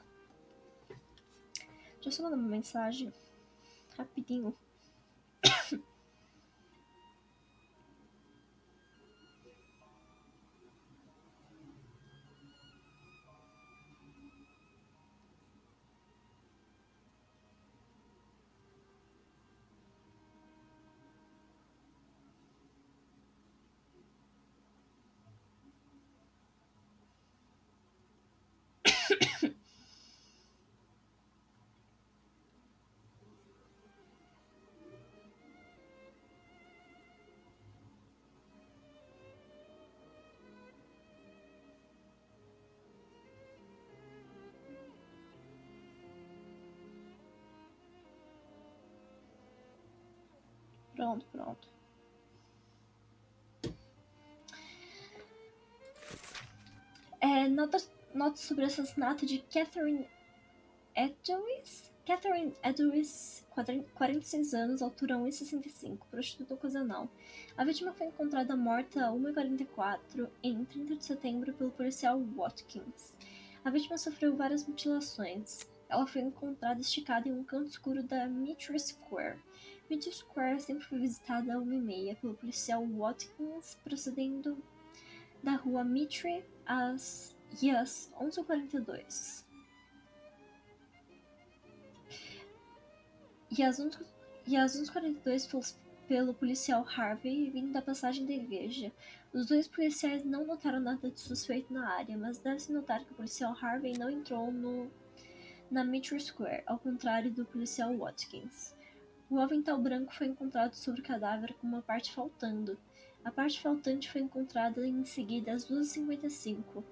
Deixa eu só mandar uma mensagem rapidinho. Pronto. Nota sobre o assassinato de Catherine Edwards. Catherine Edwards, 46 anos, altura 1,65, prostituta ocasional. A vítima foi encontrada morta a 1h44 em 30 de setembro pelo policial Watkins. A vítima sofreu várias mutilações. Ela foi encontrada esticada em um canto escuro da Mitre Square. Mitre Square sempre foi visitada a 1h30 pelo policial Watkins, procedendo da rua Mitre às 11h42. E às 11h42 pelo policial Harvey, vindo da passagem da igreja. Os 2 policiais não notaram nada de suspeito na área, mas deve-se notar que o policial Harvey não entrou na Mitre Square, ao contrário do policial Watkins. O avental branco foi encontrado sobre o cadáver com uma parte faltando. A parte faltante foi encontrada em seguida às 2h55.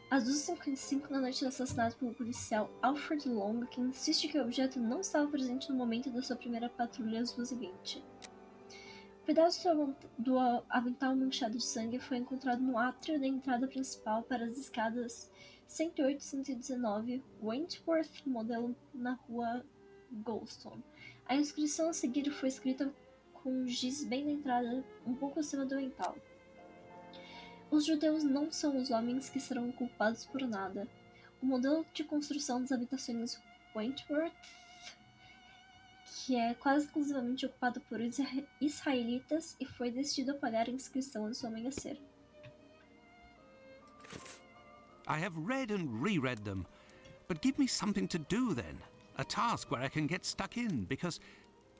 Às 2h55 na noite do assassinato pelo policial Alfred Long, que insiste que o objeto não estava presente no momento da sua primeira patrulha às 2h20. Um pedaço do avental manchado de sangue foi encontrado no átrio da entrada principal para as escadas 108 e 119 Wentworth Model na rua Goldstone. A inscrição a seguir foi escrita com giz bem na entrada, um pouco acima do avental. Os judeus não são os homens que serão culpados por nada. O modelo de construção das habitações Wentworth, que é quase exclusivamente ocupado por israelitas e foi decidido a pagar a inscrição antes do amanhecer. I have read and reread them, but give me something to do then. A task where I can get stuck in, because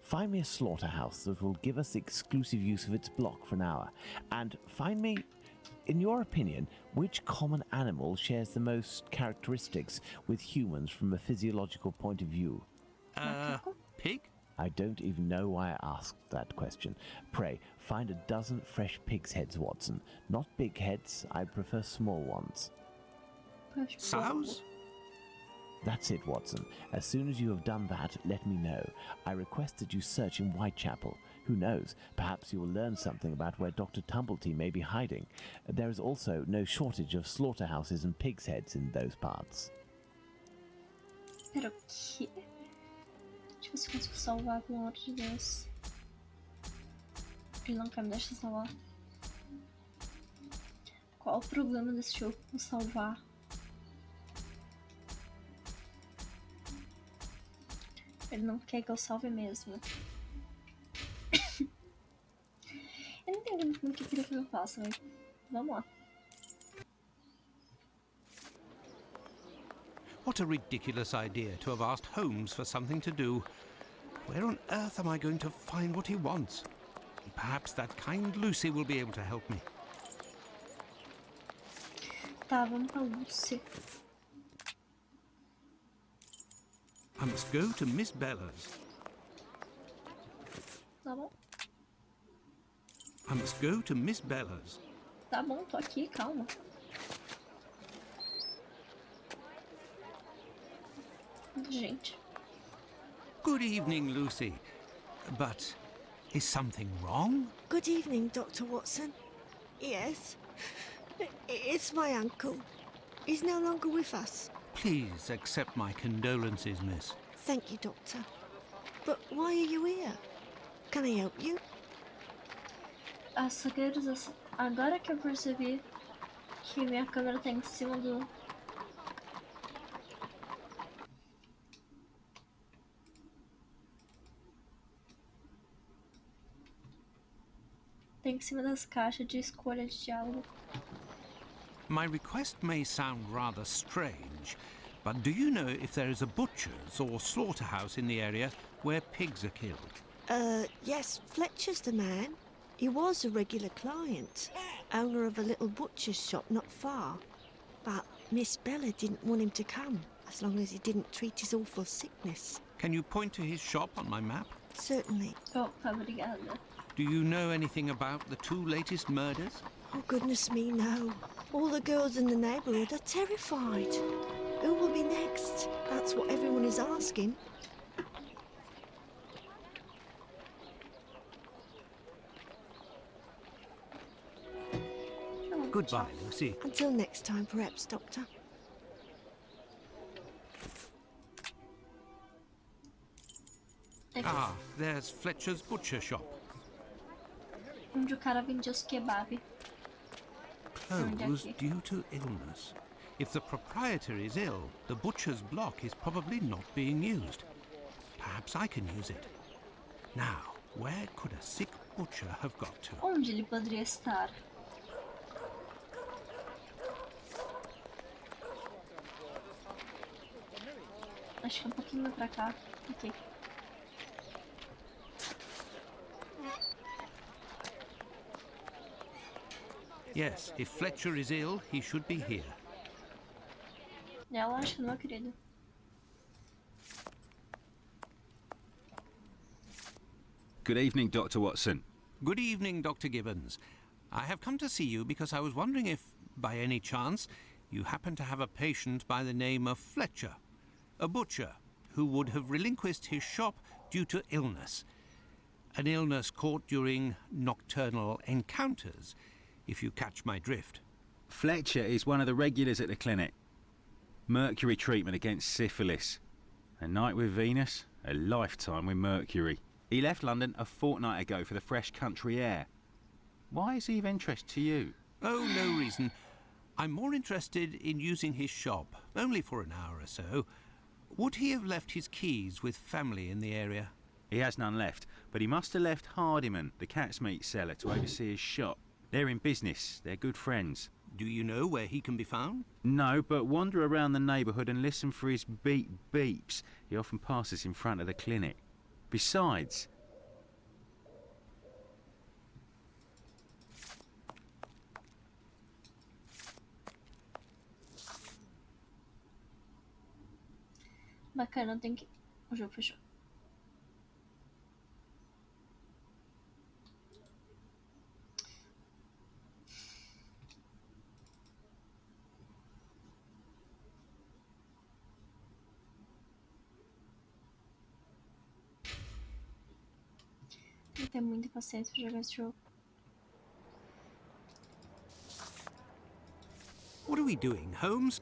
Find me a slaughterhouse that will give us exclusive use of its block for an hour. And find me, in your opinion, which common animal shares the most characteristics with humans from a physiological point of view? pig? I don't even know why I asked that question. Pray, find a dozen fresh pig's heads, Watson. Not big heads, I prefer small ones. Sows? That's it, Watson. As soon as you have done that, let me know. I request that you search in Whitechapel. Who knows, perhaps you will learn something about where Dr. Tumblety may be hiding. There is also no shortage of slaughterhouses and pig's heads in those parts. Pera, o quê? Deixa eu ver se eu consigo salvar, pelo amor de Deus. Ele não quer me deixar salvar. Qual o problema desse jogo com salvar? Ele não quer que eu salve mesmo. Eu não entendi muito bem o que queria que eu faça, mas vamos lá. What a ridiculous idea to have asked Holmes for something to do. Where on earth am I going to find what he wants? Perhaps that kind Lucy will be able to help me. Tá, vamos pra Lucy. I must go to Miss Bella's. Tá bom? I must go to Miss Bella's. Tá bom, tô aqui, calma. Gente. Good evening, Lucy. But is something wrong? Good evening, Dr. Watson. Yes, it's my uncle. He's no longer with us. Please accept my condolences, miss. Thank you, Doctor. But why are you here? Can I help you? Agora que eu percebi que minha câmera tá em cima do... Tá em cima das caixas de escolha de diálogo. My request may sound rather strange, but do you know if there is a butcher's or slaughterhouse in the area where pigs are killed? Yes, Fletcher's the man. He was a regular client, owner of a little butcher's shop not far. But Miss Bella didn't want him to come, as long as he didn't treat his awful sickness. Can you point to his shop on my map? Certainly. Oh, obrigada. Do you know anything about the two latest murders? Oh, goodness me, no. All the girls in the neighbourhood are terrified. Who will be next? That's what everyone is asking. Goodbye, Lucy. Until next time, perhaps, Doctor. Ah, there's Fletcher's butcher shop. Onde o cara vendia os kebab. Closed due to illness. If the proprietor is ill, the butcher's block is probably not being used. Perhaps I can use it. Now, where could a sick butcher have got to? Onde ele poderia estar? Acho que é um pouquinho mais pra cá. Ok. Yes, if Fletcher is ill, he should be here. Ela acha, meu querido. Good evening, Dr. Watson. Good evening, Dr. Gibbons. I have come to see you because I was wondering if, by any chance, you happen to have a patient by the name of Fletcher, a butcher who would have relinquished his shop due to illness. An illness caught during nocturnal encounters, if you catch my drift. Fletcher is one of the regulars at the clinic. Mercury treatment against syphilis. A night with Venus, a lifetime with Mercury. He left London a fortnight ago for the fresh country air. Why is he of interest to you? Oh, no reason. I'm more interested in using his shop, only for an hour or so. Would he have left his keys with family in the area? He has none left, but he must have left Hardiman, the cat's meat seller, to oversee his shop. They're in business, they're good friends. Do you know where he can be found? No, but wander around the neighbourhood and listen for his beep beeps. He often passes in front of the clinic. Besides, Bacana, tem que... O jogo fechou. Não tenho muita paciência pra jogar esse jogo. What are we doing, Holmes?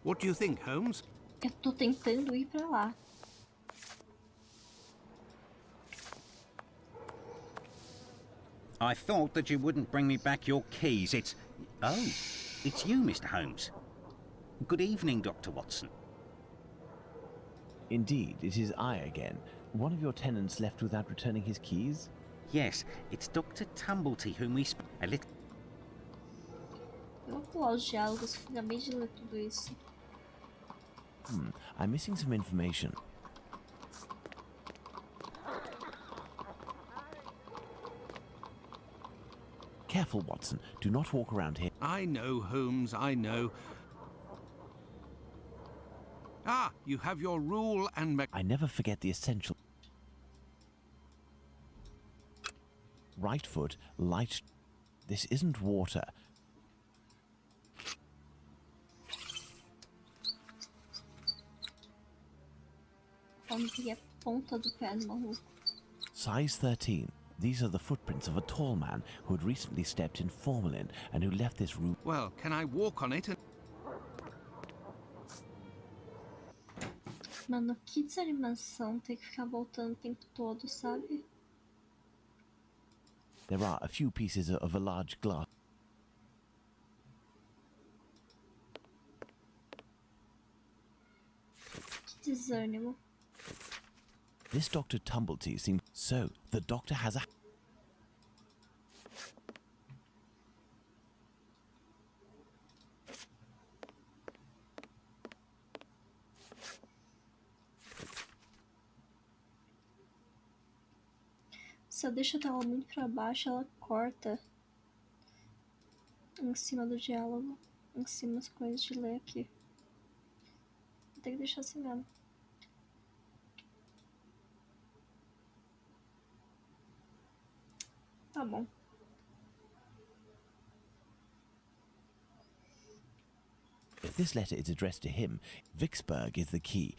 What do you think, Holmes? Eu tô tentando ir pra lá. I thought that you wouldn't bring me back your keys. Oh, it's you, Mr. Holmes. Good evening, Dr. Watson. Indeed, it is I again. One of your tenants left without returning his keys? Yes, it's Dr. Tumblety whom we a little... Eu vou pular os diálogos, que eu acabei de ler tudo isso. I'm missing some information. Careful, Watson. Do not walk around here. I know, Holmes, I know. Ah, you have your rule and... I never forget the essential. Right foot, light. This isn't water. Vamos pegar a ponta do pé do maluco. Size 13. These are the footprints of a tall man who had recently stepped in formalin and who left this room. Well, can I walk on it and... Mano, que desanimação ter que ficar voltando o tempo todo, sabe? There are a few pieces of a large glass. Que desânimo. This Dr. Tumblety seems... So, the doctor has a... Se eu deixo a tela muito pra baixo, ela corta em cima do diálogo, em cima das coisas de ler aqui. Vou ter que deixar assim mesmo. Tá bom. If this letter is addressed to him, Vicksburg is the key.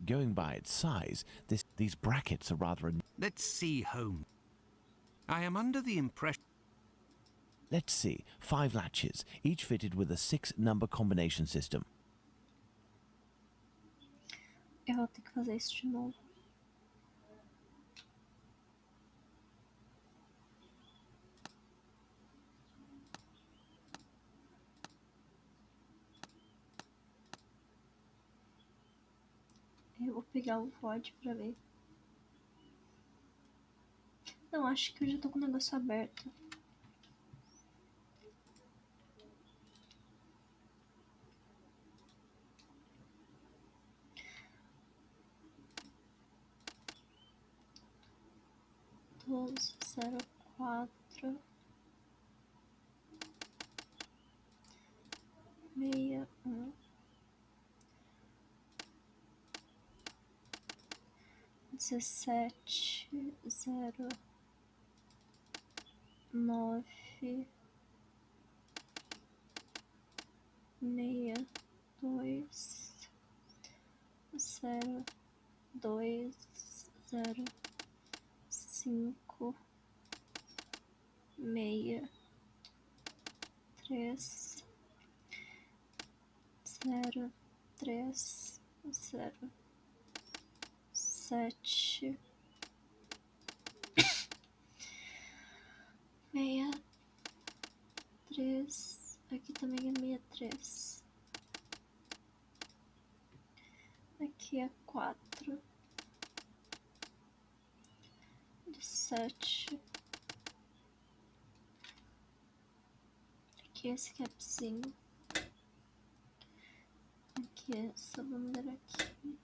Going by its size, these brackets are rather... Let's see, Holmes. I am under the impression... Let's see, 5 latches, each fitted with a 6-number combination system. Eu vou ter que fazer isso de novo. Eu vou pegar o VOD pra ver. Não, acho que eu já tô com o negócio aberto. Doze, 04, 61, 17, 09, 62, 02, 05, 63, 03, 07, 62, 63. Aqui também é 63. Aqui é 4. 7. Aqui é esse capzinho. Aqui é essa bandeira aqui.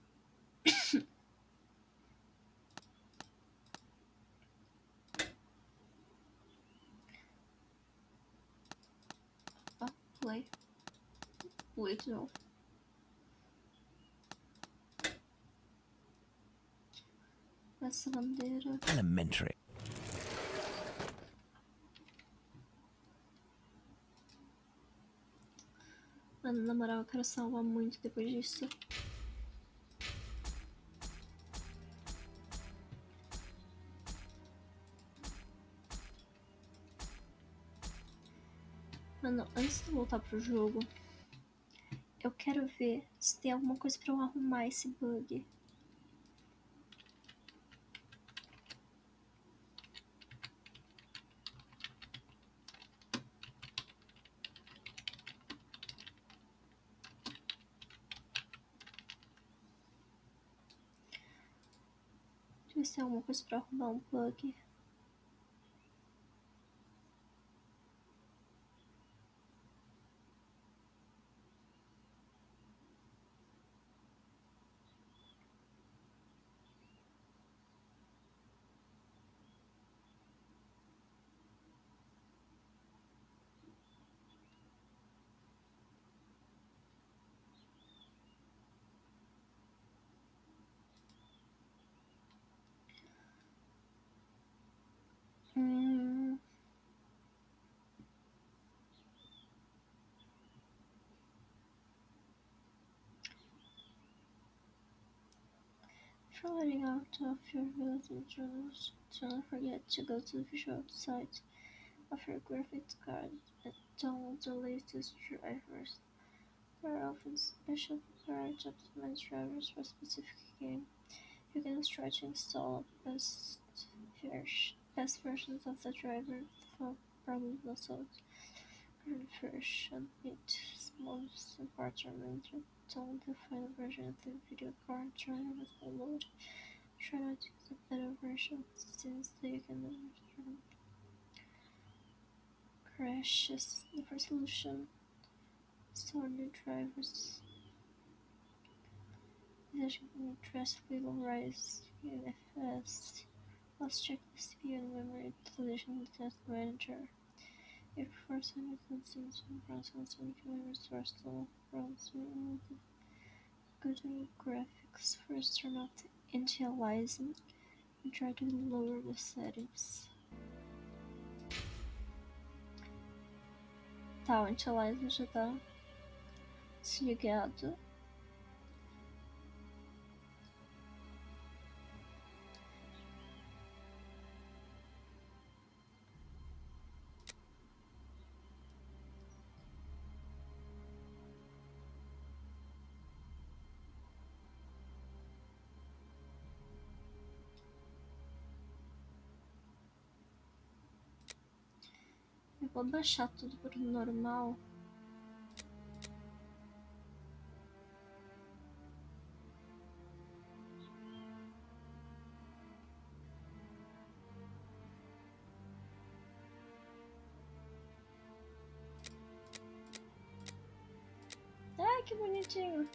Ó, play. Play de novo. Essa bandeira. Elementary. Mano, na moral, eu quero salvar muito depois disso. Mano, antes de voltar pro jogo, eu quero ver se tem alguma coisa pra eu arrumar esse bug. Deixa eu ver se tem alguma coisa pra arrumar um bug. Hum... For letting out of your village journals, do not forget to go to the official site of your graphics card and download the latest drivers. There are often special prepared to optimize drivers for a specific game. You can try to install best versions of the driver without problems also. Current version it most parts are rendered until the final version of the video card driver was downloaded. Try not to use a better version since they can return crashes. The first solution: install new drivers. This can drastically rise UFS. Let's check the CPU and memory utilization in the test manager. If first time instance in process we can restore still problems with good graphics. First turn off the anti-aliasing and try to lower the settings. Tá, o anti-aliasing já tá desligado. Eu vou baixar tudo pro normal. Ai, que bonitinho.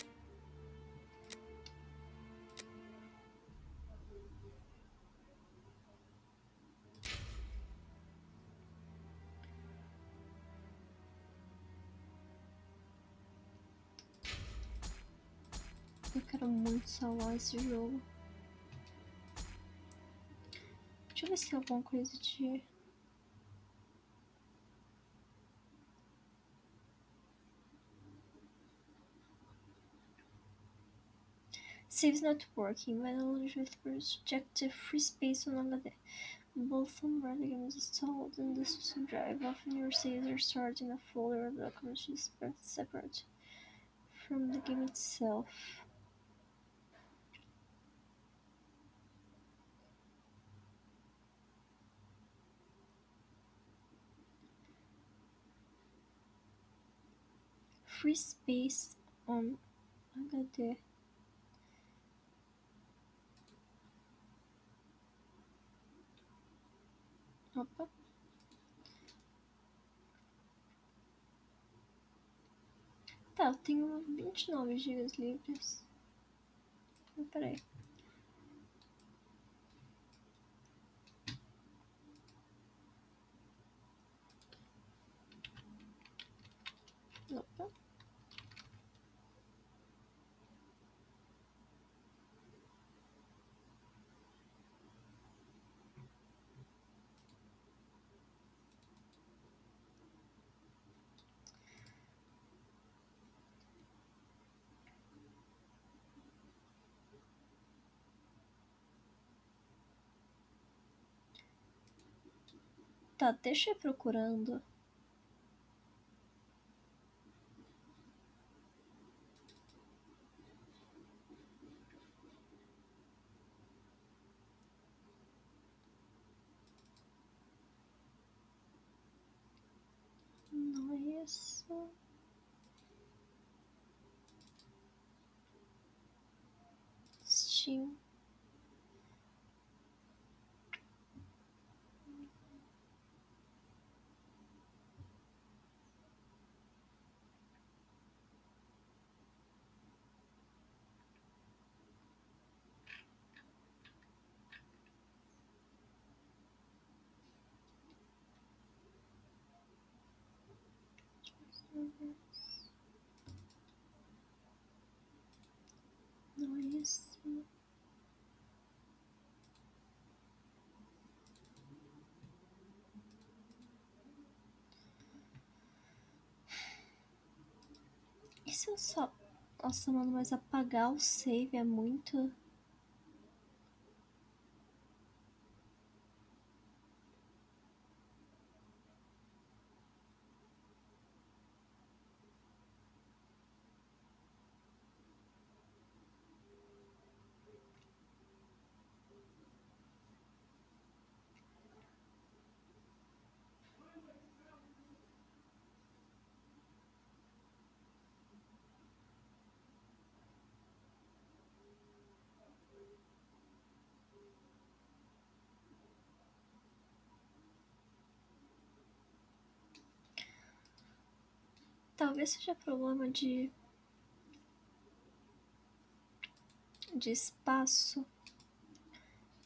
Eu quero muito salvar esse jogo. Deixa eu ver se tem alguma coisa de... Saves not working. Manually projected free space on HD. Both firmware the game is installed in the system drive. Often your saves are stored in a folder of documents separate from the game itself. free space on HD. Opa. Tá, eu tenho 29 GB livres. Peraí. Opa. Tá, deixa eu ir procurando. Não é isso. Steam. Não é isso. E se eu só... Nossa, mano, mas apagar o save é muito... Talvez seja problema de espaço.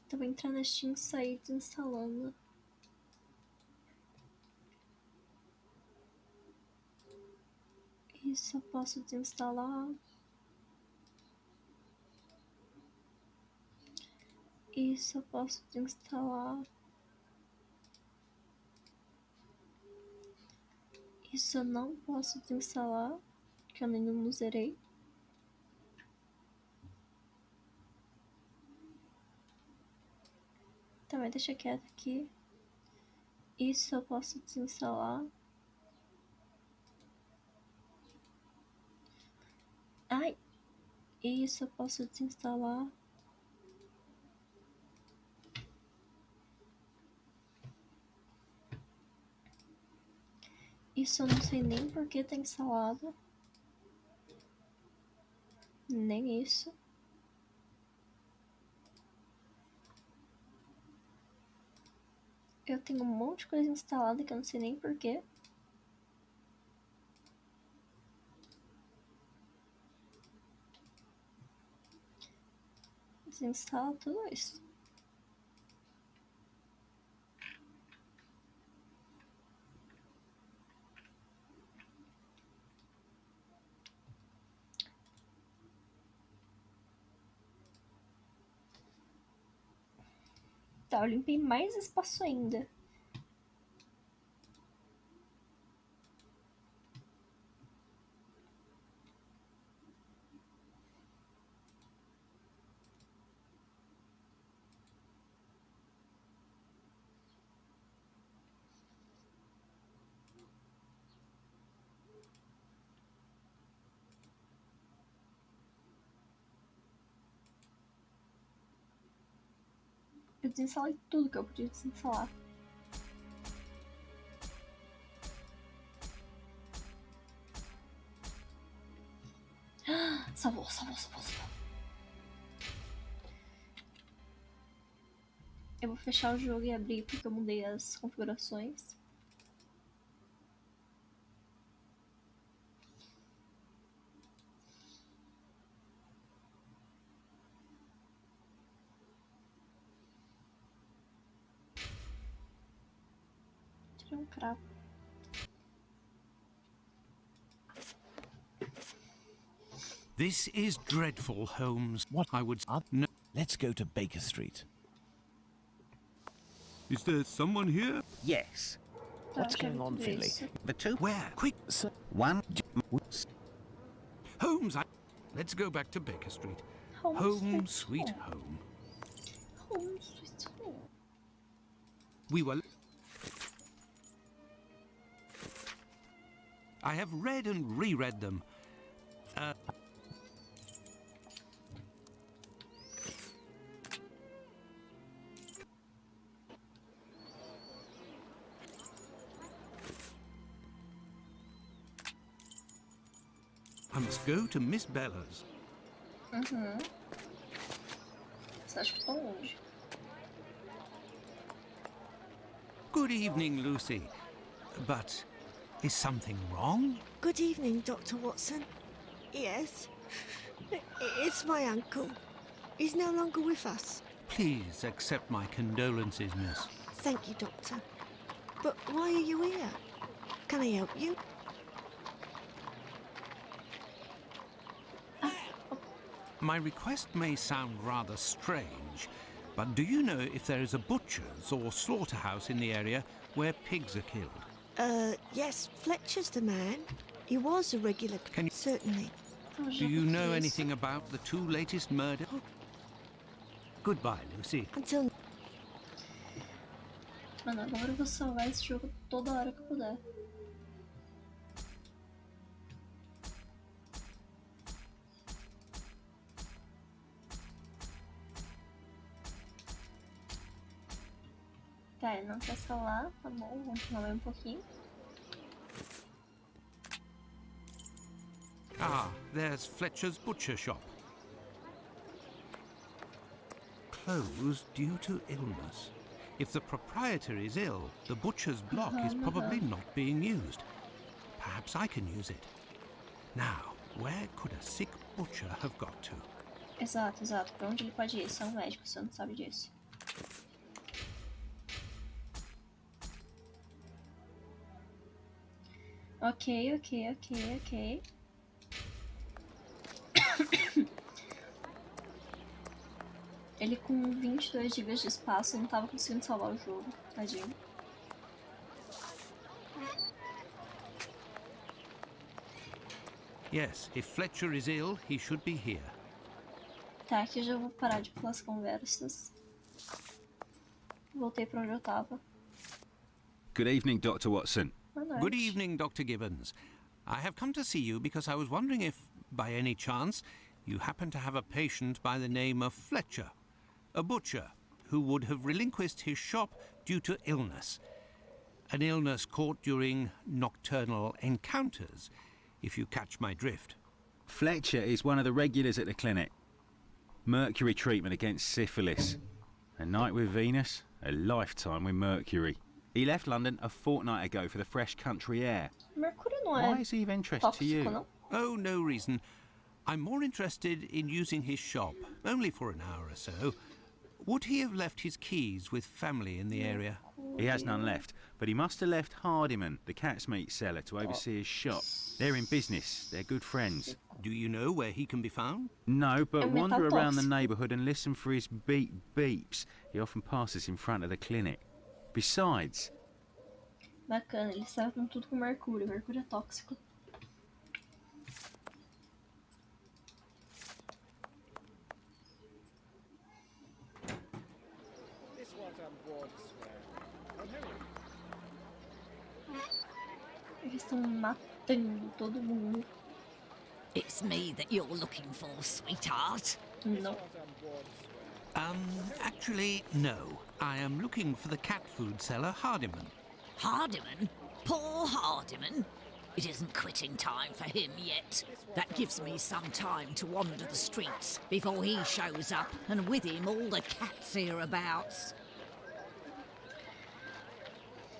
Então vou entrar na Steam e sair desinstalando. Isso eu posso desinstalar. Isso eu posso desinstalar. Isso eu não posso desinstalar, que eu ainda não zerei. Também deixa quieto aqui. Isso eu posso desinstalar. Ai! Isso eu posso desinstalar. Isso eu não sei nem por que tá instalado. Nem isso. Eu tenho um monte de coisa instalada que eu não sei nem por quê. Desinstala tudo isso. Tá, eu limpei mais espaço ainda. Eu desinstalei tudo que eu podia desinstalar. Eu vou fechar o jogo e abrir porque eu mudei as configurações. Tirei um cravo. This is dreadful, Holmes. What? I would... No. Let's go to Baker Street. Is there someone here? Yes. What's Já vi going on, tudo Finley? isso. The two. Where? Quick! Sir, One. Holmes, let's go back to Baker Street. Home Sweet home. Home sweet home. We were... I have read and reread them. I must go to Miss Bella's. Você acha que tô longe? Good evening, Lucy. But is something wrong? Good evening, Dr. Watson. Yes, it's my uncle. He's no longer with us. Please accept my condolences, miss. Thank you, Doctor. But why are you here? Can I help you? My request may sound rather strange, but do you know if there is a butcher's or slaughterhouse in the area where pigs are killed? Yes, Fletcher's the man. He was a regular... Can you- Certainly. Do you know anything about the two latest murders? Goodbye, Lucy. Until... Mano, agora eu vou salvar esse jogo toda hora que eu puder. Tá, ele não quer salvar, tá bom, vamos continuar um pouquinho. Ah, there's Fletcher's butcher shop. Closed due to illness. If the proprietor is ill, the butcher's block is probably not being used. Perhaps I can use it. Now, where could a sick butcher have got to? Exato, exato. Pra onde ele pode ir? Você é um médico, você não sabe disso. Ok, ok, ok, ok. Ele com 22 GB de espaço não tava conseguindo salvar o jogo, tadinho. Yes, if Fletcher is ill, he should be here. Tá, aqui eu já vou parar de pular as conversas. Voltei pra onde eu tava. Good evening, Dr. Watson. Boa noite. Good evening, Dr. Gibbons. I have come to see you because I was wondering if, by any chance, you happen to have a patient by the name of Fletcher, a butcher who would have relinquished his shop due to illness. An illness caught during nocturnal encounters, if you catch my drift. Fletcher is one of the regulars at the clinic. Mercury treatment against syphilis. A night with Venus, a lifetime with Mercury. He left London a fortnight ago for the fresh country air. Mercúrio não Why é is he of interest to tóxico, you? não? Oh, no reason. I'm more interested in using his shop, only for an hour or so. Would he have left his keys with family in the area? He has none left, but he must have left Hardiman, the cat's meat seller, to oversee his shop. They're in business. They're good friends. Do you know where he can be found? No, but And wander metal around the tops. neighbourhood and listen for his beep beeps. He often passes in front of the clinic. Besides, Bacana, eles tratam tudo com mercúrio. Mercúrio é tóxico. Eles estão matando todo mundo. It's me that you're looking for, sweetheart. Não. Actually, no. I am looking for the cat food seller, Hardiman. Hardiman? Poor Hardiman? It isn't quitting time for him yet. That gives me some time to wander the streets before he shows up, and with him all the cats hereabouts.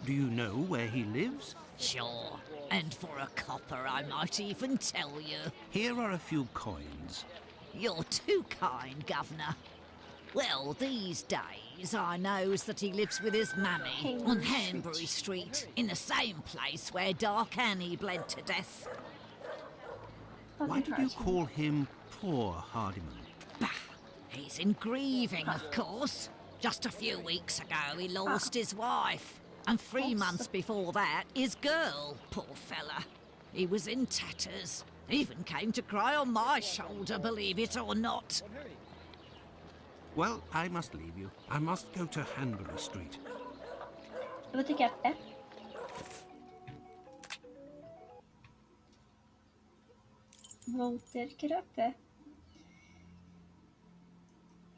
Do you know where he lives? Sure, and for a copper I might even tell you. Here are a few coins. You're too kind, Governor. Well, these days I knows that he lives with his mammy on Hanbury Street, in the same place where Dark Annie bled to death. Why did you call him poor Hardiman? Bah, he's in grieving, of course. Just a few weeks ago he lost his wife, and 3 months before that his girl, poor fella. He was in tatters, even came to cry on my shoulder, believe it or not. Well, I must leave you. I must go to Hanbury Street. Eu vou ter que ir a pé. Vou ter que ir a pé.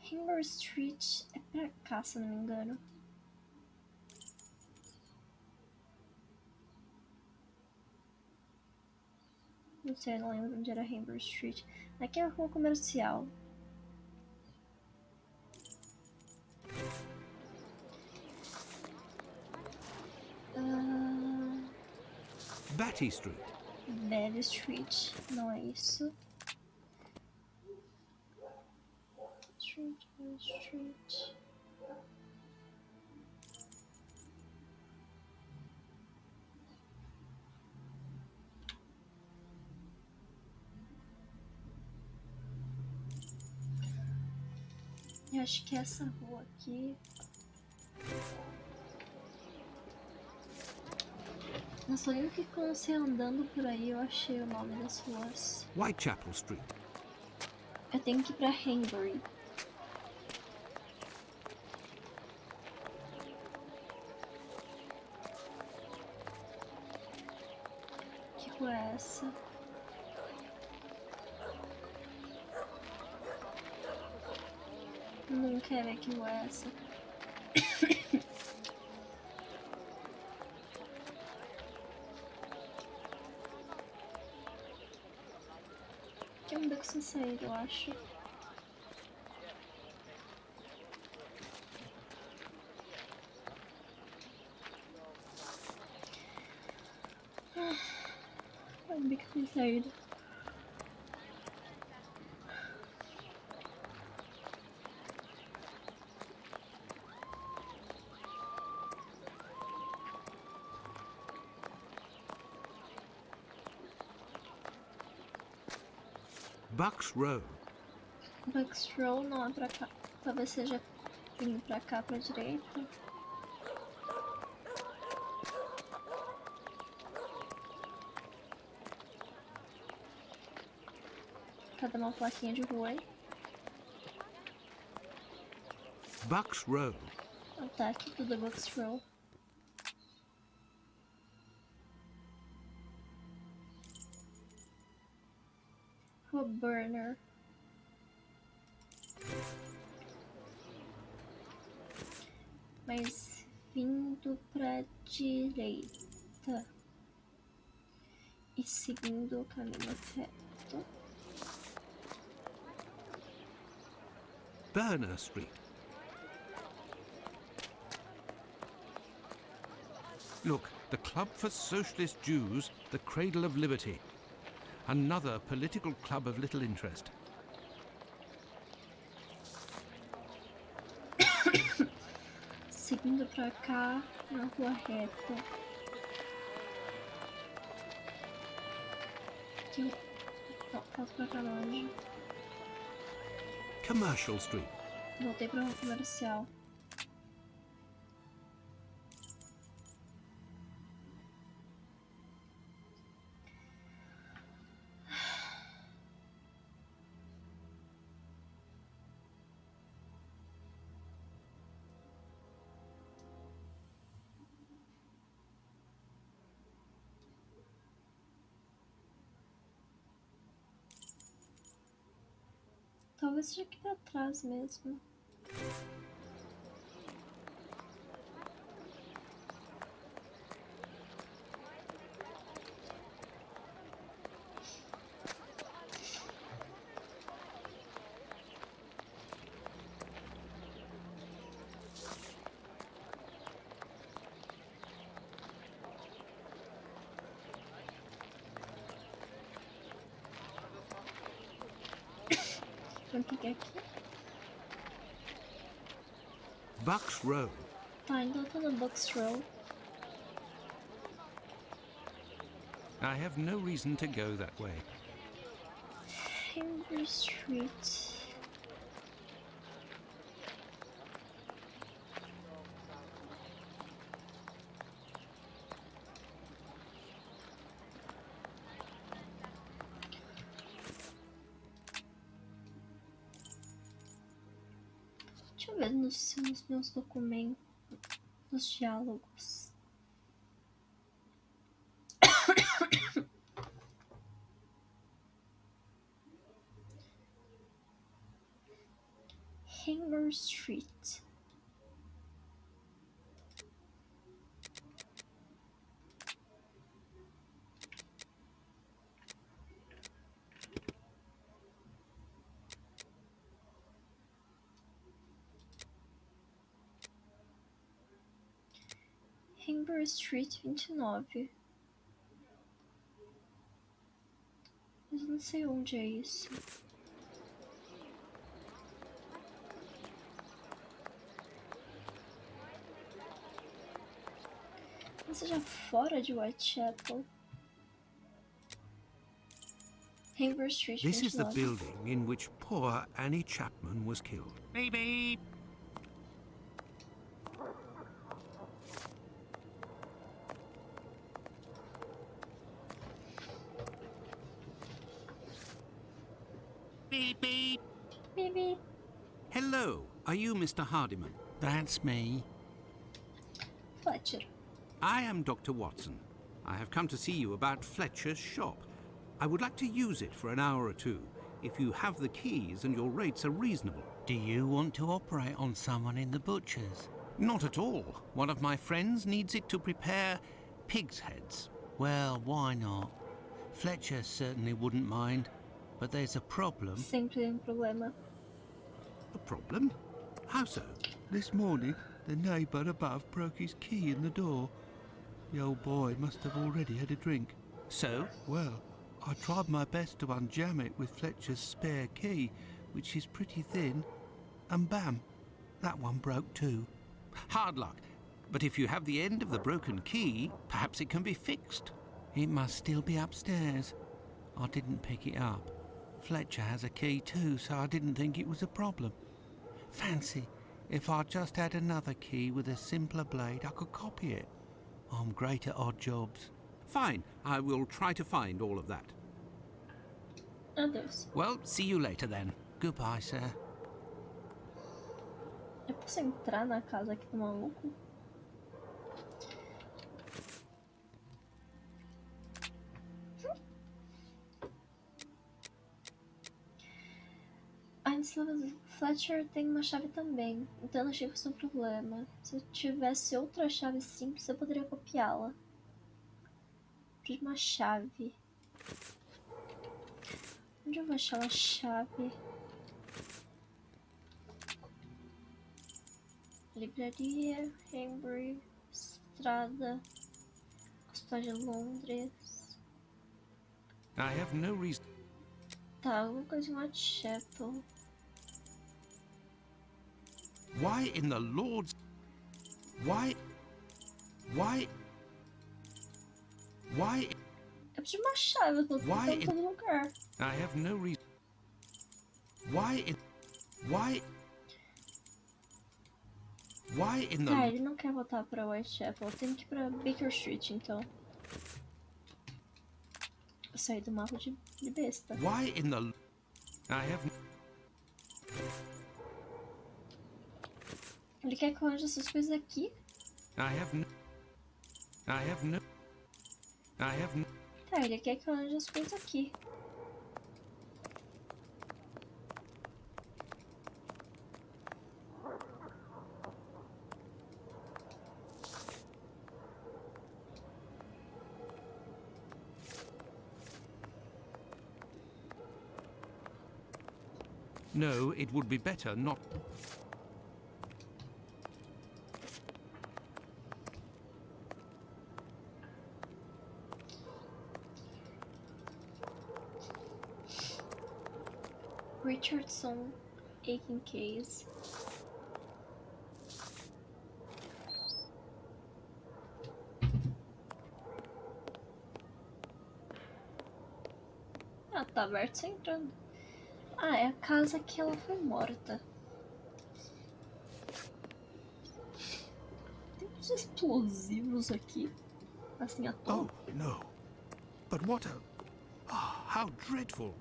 Hanbury Street é pra cá, se eu não me engano. Não sei, não lembro onde era Hanbury Street. Aqui é a rua comercial. Batty Street. Batty Street, não é isso. Street. Eu acho que é essa rua aqui. Nossa, eu lembro que quando você andando por aí eu achei o nome das ruas. Whitechapel Street. Eu tenho que ir pra Hanbury. Que rua é essa? Não quero ver que rua é essa. Aqui é um beco sem saída, eu acho. É um beco sem saída. Bucks Row. Bucks Row não é pra cá. Talvez seja vindo pra cá, pra direita. Cadê uma plaquinha de rua aí? Bucks Row. Ah, tá, aqui tudo é Bucks Row. Rua Burner. Mas vindo pra direita e seguindo o caminho reto. Burner Street. Look, the Club for Socialist Jews, the Cradle of Liberty. Another political club of little interest. Seguindo pra cá na rua reta. Aqui. Não, falta pra cá longe. Commercial Street. Voltei pra rua comercial. Talvez seja aqui pra trás mesmo. O que é aqui? Bucks Row. Tá, então eu tô no Bucks Row. I have no reason to go that way. Henry Street. Deixa eu ver nos meus documentos, nos diálogos. Henry Street. Henry Street 29. Mas eu não sei onde é isso. Mas seja fora de Whitechapel. Henry Street This is the 29. building in which poor Annie Chapman was killed. Beep beep. Beep beep. Maybe. Hello, are you Mr. Hardiman? That's me. Fletcher. I am Dr. Watson. I have come to see you about Fletcher's shop. I would like to use it for an hour or two, if you have the keys and your rates are reasonable. Do you want to operate on someone in the butcher's? Not at all. One of my friends needs it to prepare pig's heads. Well, why not? Fletcher certainly wouldn't mind, but there's a problem. Sempre tem problema. A problem? How so? This morning, the neighbour above broke his key in the door. The old boy must have already had a drink. So? Well, I tried my best to unjam it with Fletcher's spare key, which is pretty thin, and bam, that one broke too. Hard luck. But if you have the end of the broken key, perhaps it can be fixed. It must still be upstairs. I didn't pick it up. Fletcher has a key too, so I didn't think it was a problem. Fancy if I just had another key with a simpler blade, I could copy it. I'm great at odd jobs. Fine, I will try to find all of that. Adeus. Well, see you later then. Goodbye, sir. Eu posso entrar na casa aqui do maluco? Fletcher tem uma chave também, então eu não achei que fosse um problema. Se eu tivesse outra chave simples, eu poderia copiá-la. De uma chave. Onde eu vou achar uma chave? Livraria, Henry, Estrada, Hospital de Londres. I have no reason. Tá, alguma coisa em Whitechapel. Why in the Lord's... Why... Eu preciso de uma chave, eu tô tentando em todo lugar. I have no reason... Why in the... Tá, ele não quer voltar pra Whitechapel, eu tenho que ir pra Baker Street, então. Eu saí do mapa de besta. Why in the... I have... Ele quer que eu arranje essas coisas aqui? I have no... Tá, ele quer que eu arranje as coisas aqui. No, it would be better not... Richardson Aiken Case. Ah, tá aberto só entrando. Ah, é a casa que ela foi morta. Tem uns explosivos aqui. Assim, à toa. Oh, no. But what a... Ah, how dreadful.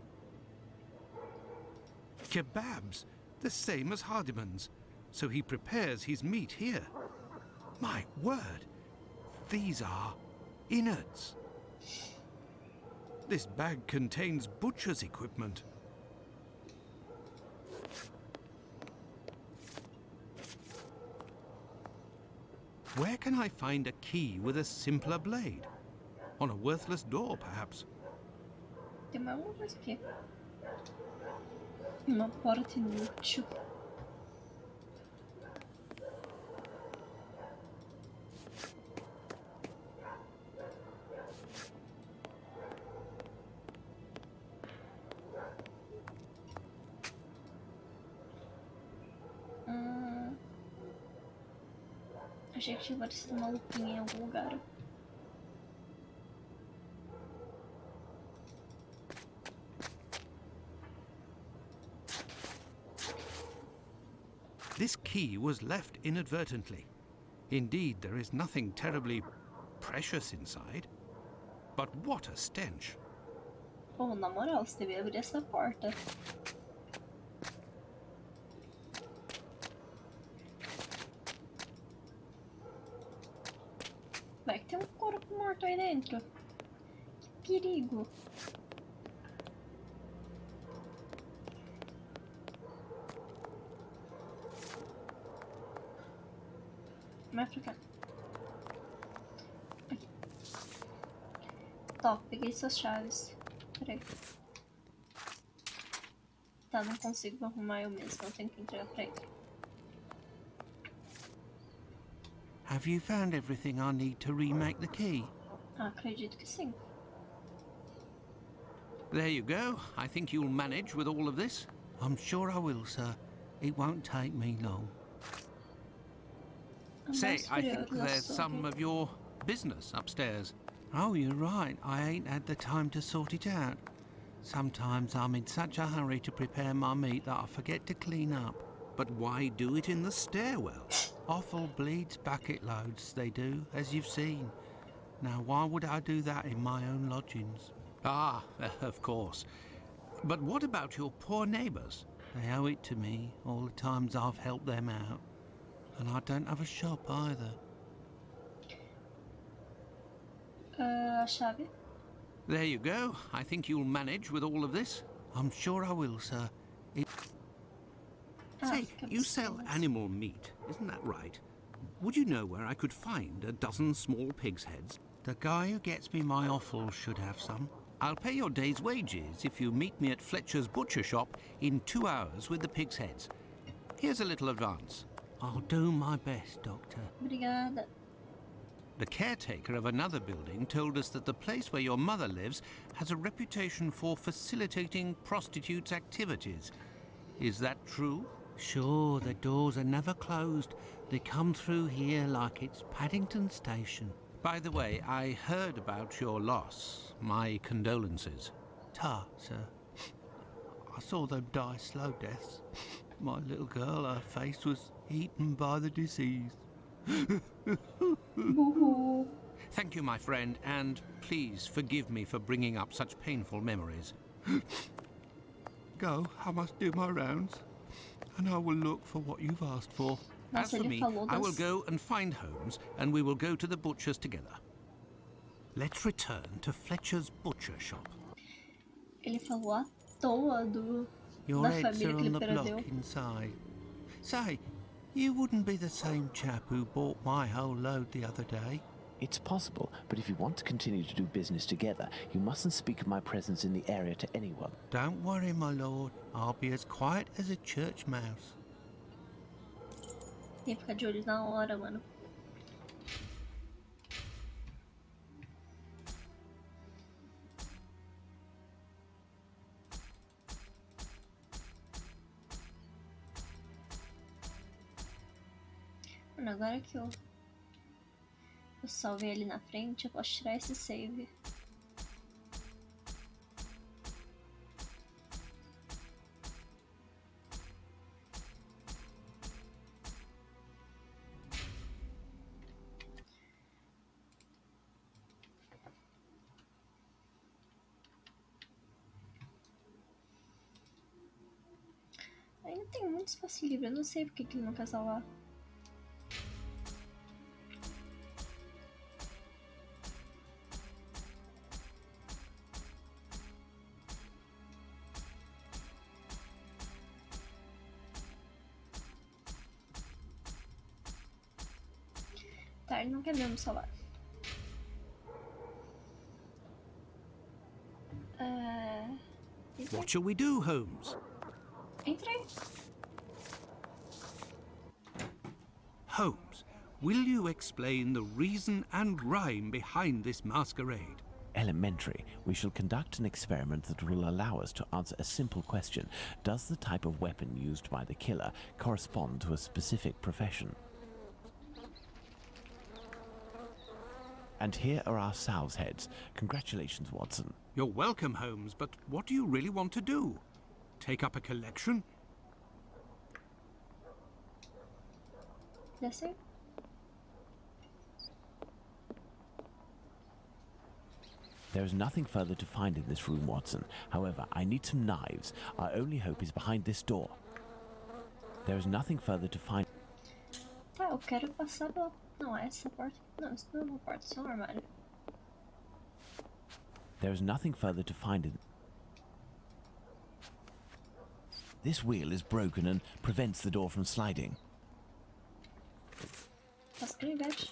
Kebabs, the same as Hardiman's. So he prepares his meat here. My word, these are innards. This bag contains butcher's equipment. Where can I find a key with a simpler blade? On a worthless door, perhaps. Tem mais uma coisa aqui. Uma porta inútil. Achei que tinha aparecido uma lupinha em algum lugar. This key was left inadvertently. Indeed, there is nothing terribly precious inside. But what a stench! Pô, na moral, você devia abrir essa porta. Vai que tem um corpo morto aí dentro. Que perigo. Vai pra cá. Aqui. Top, peguei suas chaves. Peraí. Tá, não consigo arrumar eu mesma. Eu tenho que entregar pra ele. Have you found everything I need to remake the key? Ah, acredito que sim. There you go. I think you'll manage with all of this. I'm sure I will, sir. It won't take me long. Say, I think there's some of your business upstairs. Oh, you're right. I ain't had the time to sort it out. Sometimes I'm in such a hurry to prepare my meat that I forget to clean up. But why do it in the stairwell? Offal bleeds bucket loads, they do, as you've seen. Now, why would I do that in my own lodgings? Ah, of course. But what about your poor neighbours? They owe it to me, all the times I've helped them out. And I don't have a shop either. A chave. There you go. I think you'll manage with all of this. I'm sure I will, sir. Say, you sell animal meat, isn't that right? Would you know where I could find a dozen small pig's heads? The guy who gets me my offal should have some. I'll pay your day's wages if you meet me at Fletcher's butcher shop in 2 hours with the pig's heads. Here's a little advance. I'll do my best, Doctor. Obrigada. The caretaker of another building told us that the place where your mother lives has a reputation for facilitating prostitutes' activities. Is that true? Sure, the doors are never closed. They come through here like it's Paddington Station. By the way, I heard about your loss. My condolences. Ta, sir. I saw them die slow deaths. My little girl, her face was eaten by the disease. Thank you, my friend, and please forgive me for bringing up such painful memories. Go, I must do my rounds. And I will look for what you've asked for. As for me, I will go and find Holmes, and we will go to the butcher's together. Let's return to Fletcher's butcher shop. Ele falou à toa Your da eggs família are que on ele the block perdeu. inside. Say, you wouldn't be the same chap who bought my whole load the other day. It's possible, but if you want to continue to do business together, you mustn't speak of my presence in the area to anyone. Don't worry, my lord. I'll be as quiet as a church mouse. Tem que ficar de olho na hora, mano. Mano, agora que eu salvei ali na frente, eu posso tirar esse save. Ainda tem muito espaço livre, eu não sei porque que ele não quer salvar. Tá, ele não quer mesmo salvar. What shall we do, Holmes? Entrei. Holmes, will you explain the reason and rhyme behind this masquerade? Elementary. We shall conduct an experiment that will allow us to answer a simple question. Does the type of weapon used by the killer correspond to a specific profession? And here are our sow's heads. Congratulations, Watson. You're welcome, Holmes, but what do you really want to do? Take up a collection? Descer. There is nothing further to find in this room, Watson. However, I need some knives. Our only hope is behind this door. There is nothing further to find. Tá, eu quero passar pela... Não, essa porta... Não, isso não é uma porta, isso é um armário. There is nothing further to find in. This wheel is broken and prevents the door from sliding. Passa pra invés.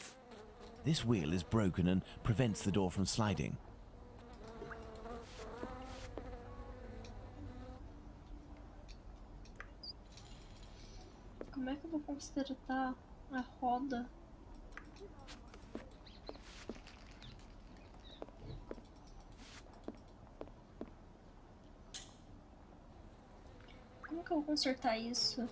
This wheel is broken and prevents the door from sliding. Como é que eu vou consertar a roda? Como que eu vou consertar isso?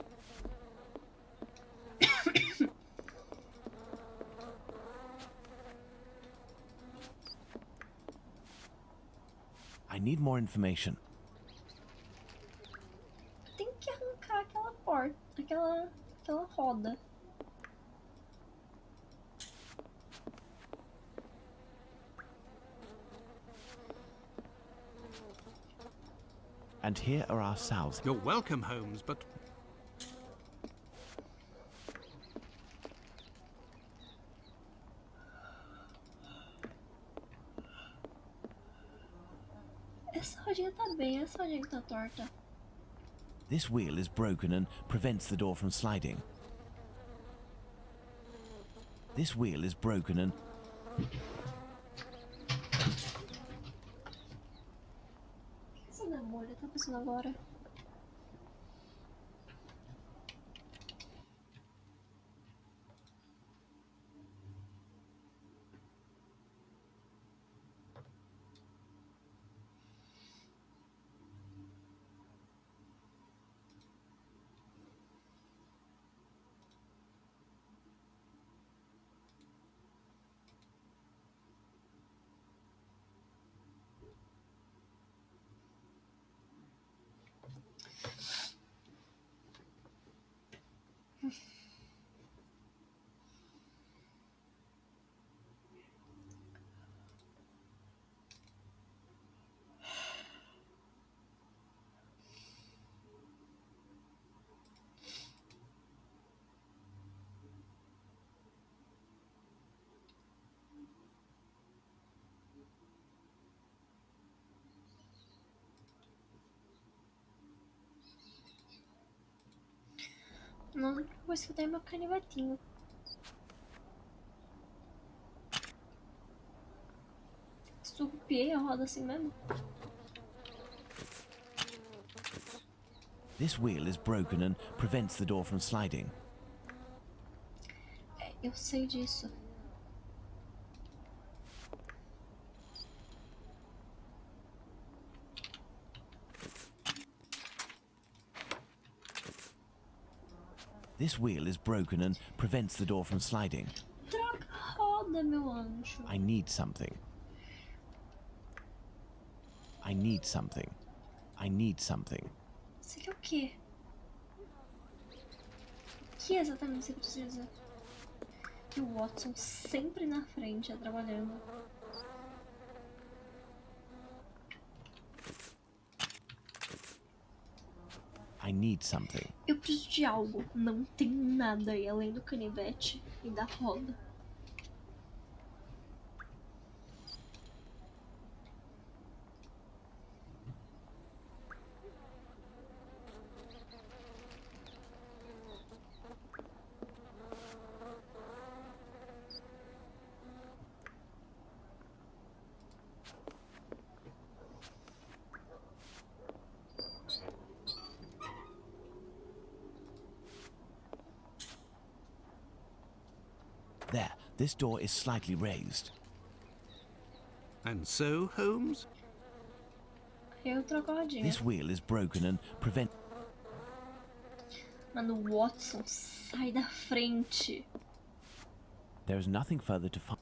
I need more information. Tem que arrancar aquela porta, aquela roda. And here are our sow's. You're welcome, Holmes, but Essa rodinha tá bem, essa rodinha que tá torta. This wheel is broken and prevents the door from sliding. This wheel is broken and... O que essa demora tá passando agora? Não, vou escutar meu canivetinho. Surrupiei a roda assim mesmo. This wheel is broken and prevents the door from sliding. É, eu sei disso. This wheel is broken and prevents the door from sliding. Troca a roda, meu anjo. I need something. I need something. I need something. Você quer o quê? O que exatamente você precisa? E o Watson sempre na frente, trabalhando. I need something. Eu preciso de algo. Não tem nada aí além do canivete e da roda. There, this door is slightly raised. And so, Holmes? Eu troco a rodinha. This wheel is broken and prevent... Mano, o Watson, sai da frente. There is nothing further to find.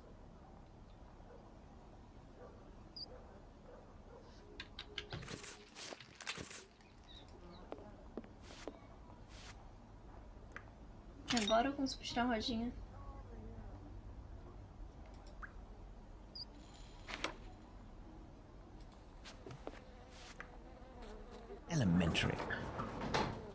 Agora eu consigo tirar a rodinha. Elementary.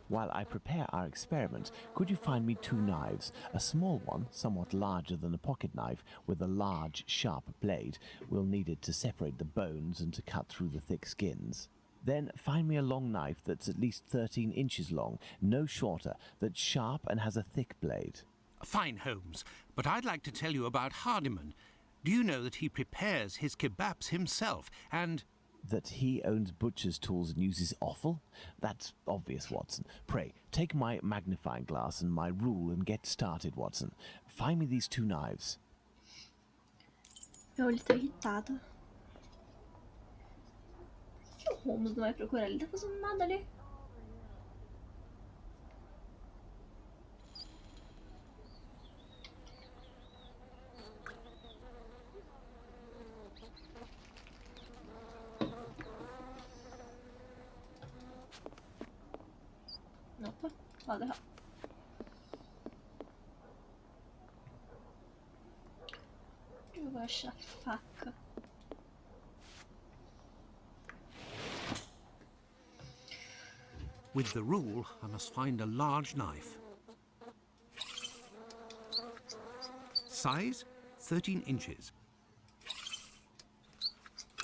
While I prepare our experiment, could you find me 2 knives? A small one, somewhat larger than a pocket knife, with a large, sharp blade. We'll need it to separate the bones and to cut through the thick skins. Then find me a long knife that's at least 13 inches long, no shorter, that's sharp and has a thick blade. Fine, Holmes, but I'd like to tell you about Hardiman. Do you know that he prepares his kebabs himself, and... That he owns butcher's tools and uses offal? That's obvious, Watson. Pray, take my magnifying glass and my rule and get started, Watson. Find me these 2 knives. Meu olho tá irritado. Por que o Holmes não vai procurar? Ele tá fazendo nada ali. Opa, lado errado. Eu vou achar a faca. With the rule, I must find a large knife. Size, 13 inches.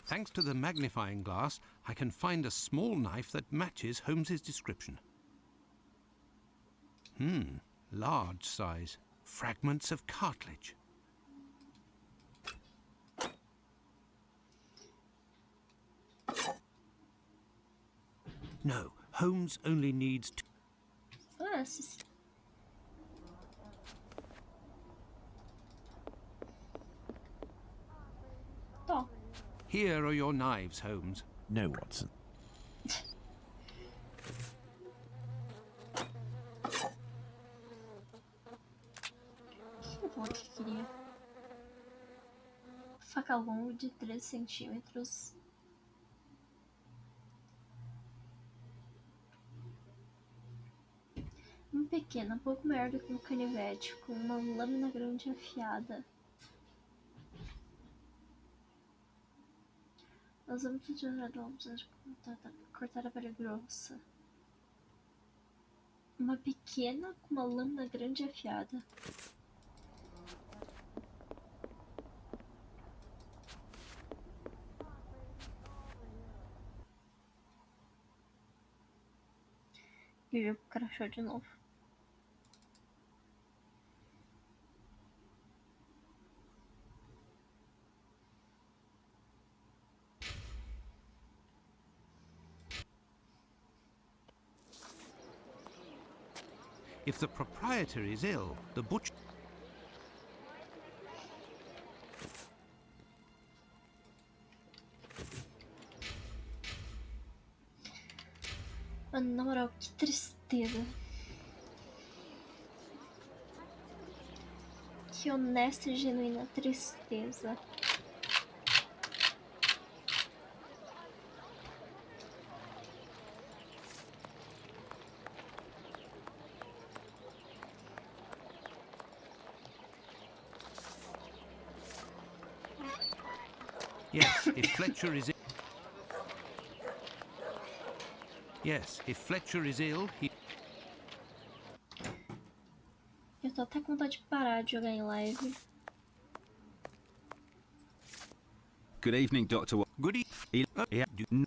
Thanks to the magnifying glass, I can find a small knife that matches Holmes's description. Large size. Fragments of cartilage. No, Holmes only needs two. Ah, esses... Tó. Here are your knives, Holmes. No, Watson. O que eu aqui queria? Faca longa de 3 centímetros. Uma pequena, um pouco maior do que um canivete, com uma lâmina grande afiada. Nós vamos utilizar cortar a pele grossa. Uma pequena com uma lâmina grande afiada. E eu pro crachá de novo. If the proprietor is ill, the butcher... Mano, na moral, que tristeza. Que honesta e genuína tristeza. Yes, if Fletcher is... Yes, if Fletcher is ill, he... Eu tô até com vontade de parar de jogar em live. Good evening, Dr. Good evening.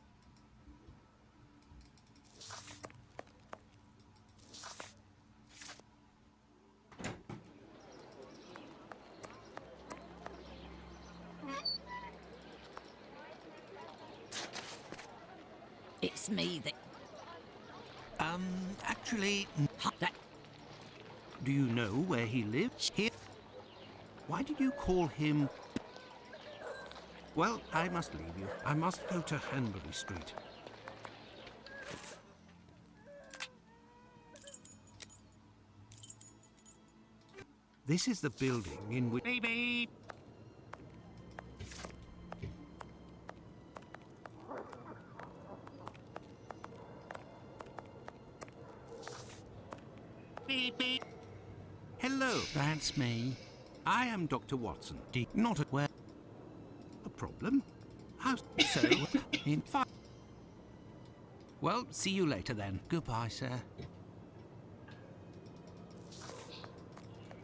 It's me that... Actually, That... do you know where he lives? Here? Why did you call him... Well, I must leave you. I must go to Hanbury Street. This is the building in which... Baby! Beep, beep. Hello. That's me. I am Dr. Watson. Not at where... A problem? How so? In Fine. Well, see you later then. Goodbye, sir.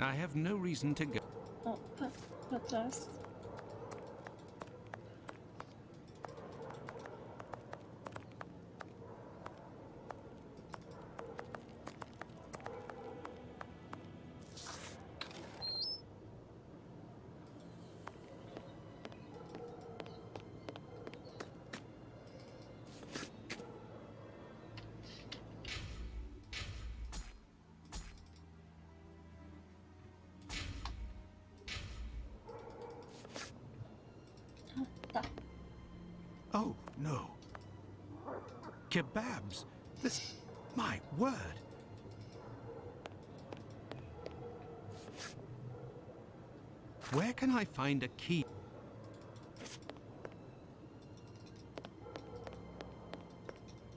I have no reason to go. Opa, pra trás. Tá. Oh, no. Kebabs. This... My word. Where can I find a key?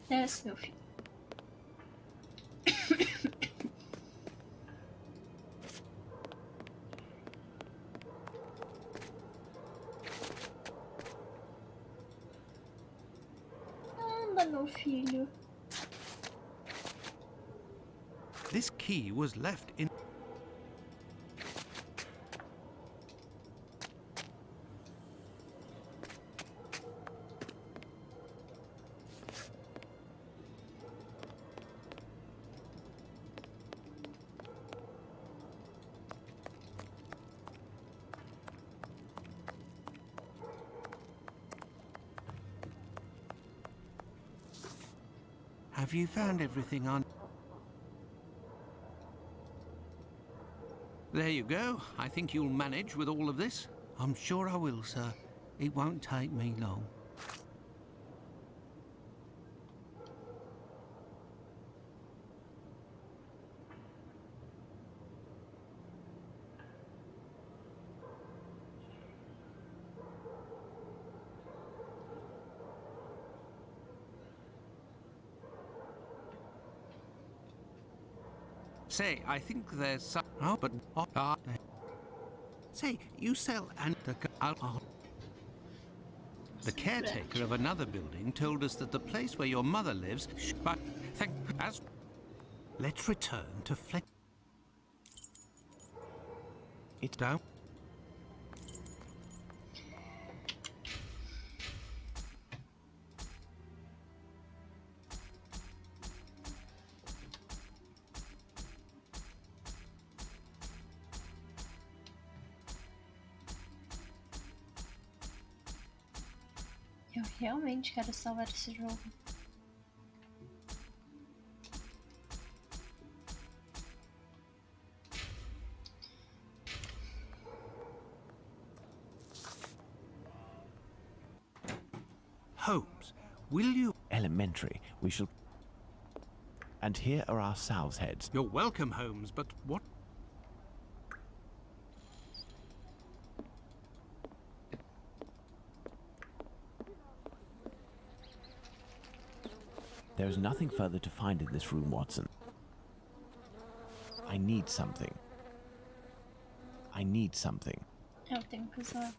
Desce, meu filho. Anda, meu filho. This key was left in... Have you found everything on... There you go. I think you'll manage with all of this. I'm sure I will, sir. It won't take me long. Say, I think there's some... Oh, but... Say, you sell and... The caretaker of another building told us that the place where your mother lives... But, thank... As... Let's return to Fletcher. It's down. Eu realmente quero salvar esse jogo. Holmes, will you... Elementary. We shall... And here are our sow's heads. You're welcome, Holmes, but what... There is nothing further to find in this room, Watson. I need something. I need something. Eu tenho que usar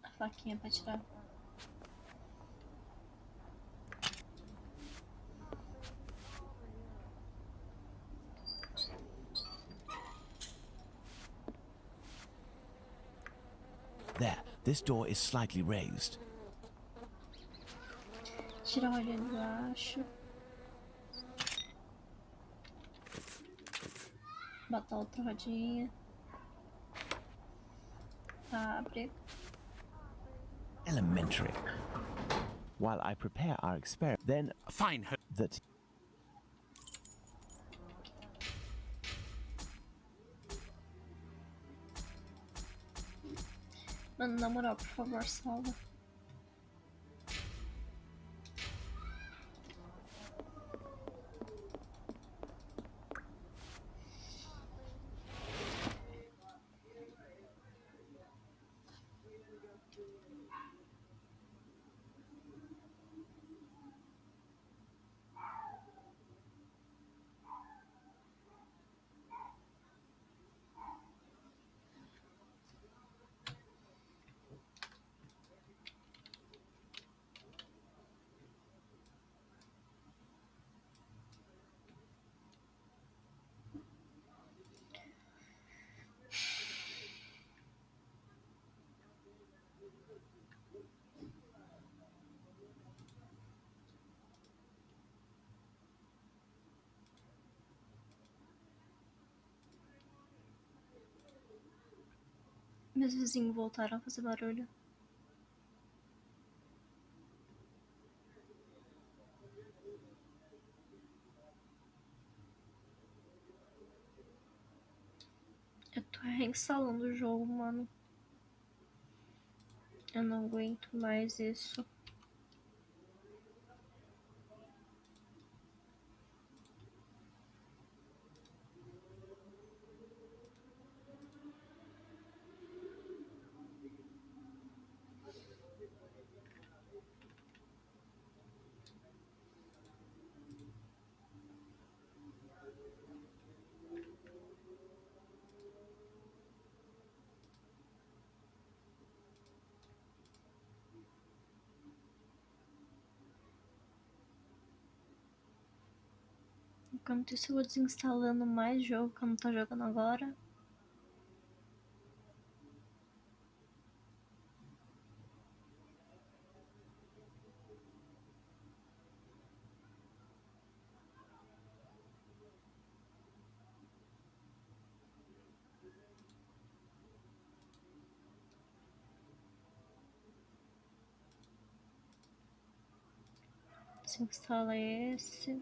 a faquinha pra tirar. There, this door is slightly raised. Tirar o olho embaixo. Botar outra rodinha. Abre. Elementary. While I prepare our experiment, then Fine. that... Mano, na moral, por favor, salva. Meus vizinhos voltaram a fazer barulho. Eu tô reinstalando o jogo, mano. Eu não aguento mais isso. Enquanto isso, eu vou desinstalando mais jogo que eu não tô jogando agora. Desinstala esse.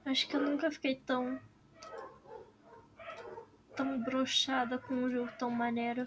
Acho que eu nunca fiquei tão broxada com um jogo tão maneiro.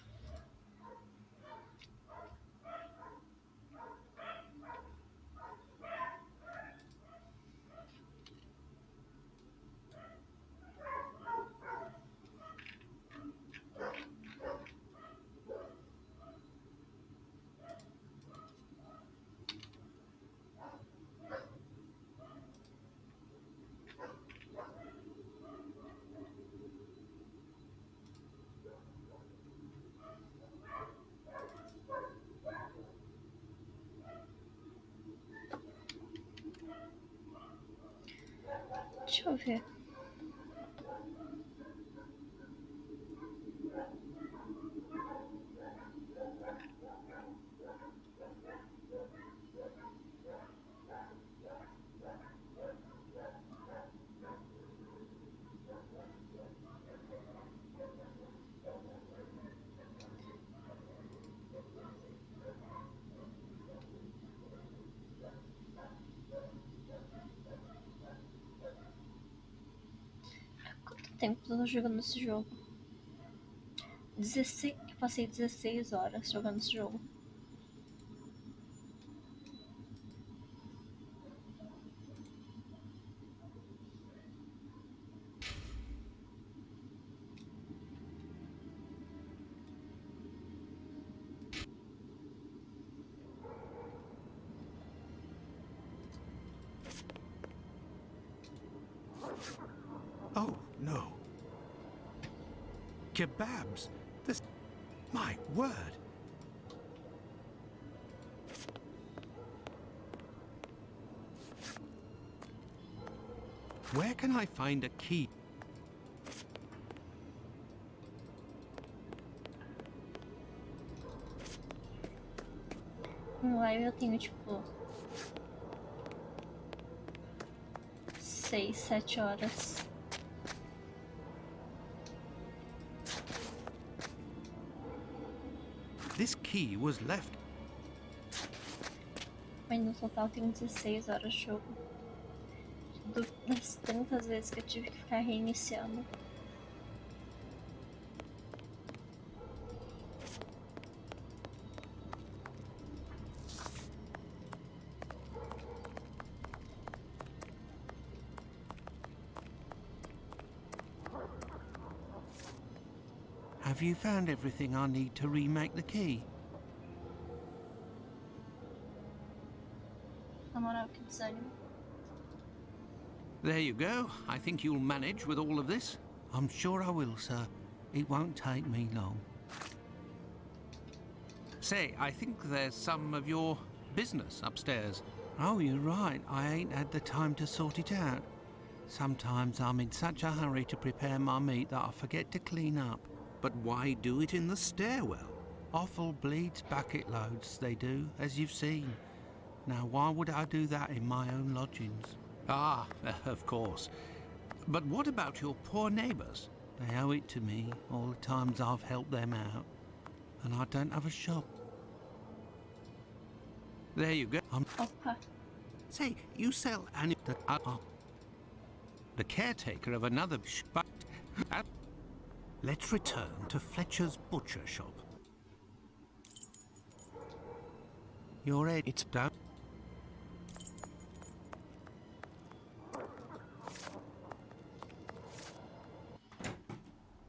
Deixa eu ver. Há quanto tempo eu tô jogando esse jogo? 16, eu passei 16 horas jogando esse jogo. Oh, no. Kebabs. This... My word. Where can I find a key? No live eu tenho tipo 6, 7 horas. This key was left. Mas no total eu tenho 16 horas de jogo. Das tantas vezes que eu tive que ficar reiniciando. Have you found everything I need to remake the key? Na moral, que desânimo. There you go. I think you'll manage with all of this. I'm sure I will, sir. It won't take me long. Say, I think there's some of your business upstairs. Oh, you're right. I ain't had the time to sort it out. Sometimes I'm in such a hurry to prepare my meat that I forget to clean up. But why do it in the stairwell? Offal bleeds bucket loads, they do, as you've seen. Now, why would I do that in my own lodgings? Ah, of course. But what about your poor neighbours? They owe it to me, all the times I've helped them out. And I don't have a shop. There you go. Opa. Say, you sell any... the caretaker of another... Let's return to Fletcher's butcher shop. Your head... It's Down.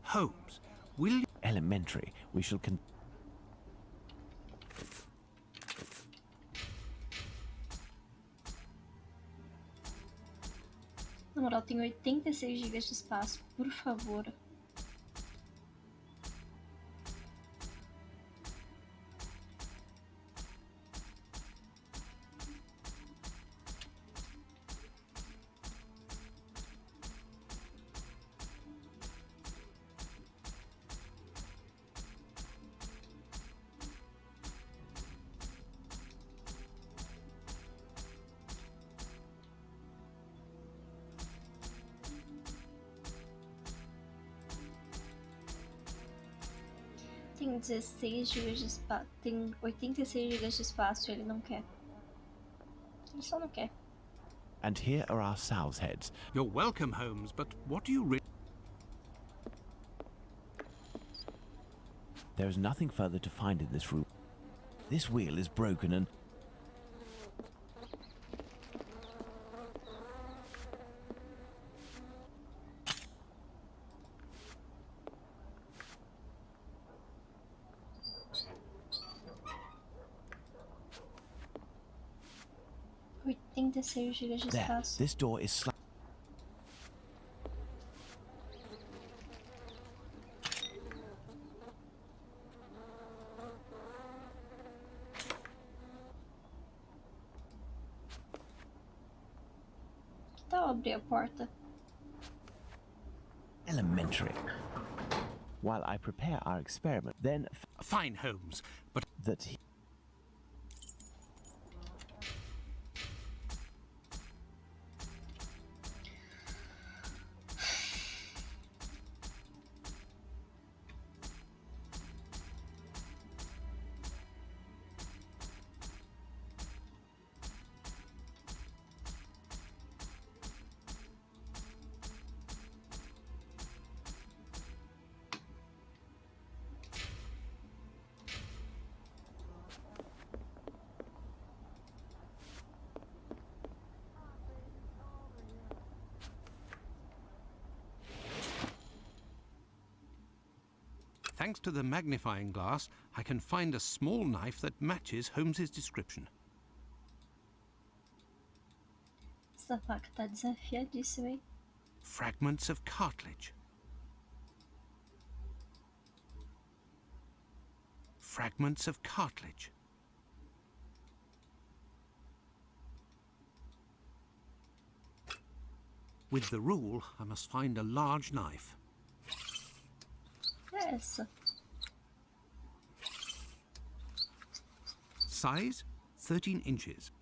Holmes, will you... elementary. We shall Na moral, tem 86 GB de espaço, por favor. Tem 16 GB de espaço. Tem 86 GB de espaço e ele não quer. Ele só não quer. And here are our sow's heads. You're welcome, Holmes, but what do you really... There is nothing further to find in this room. This wheel is broken and... GB de There, espaço. this door is Que tal abrir a porta? elementary. While I prepare our experiment, then Fine, Holmes, but... that he... Thanks to the magnifying glass, I can find a small knife that matches Holmes's description. Essa faca tá desafiadíssima, hein? Fragments of cartilage. Fragments of cartilage. With the rule, I must find a large knife. É essa. Size, 13 inches.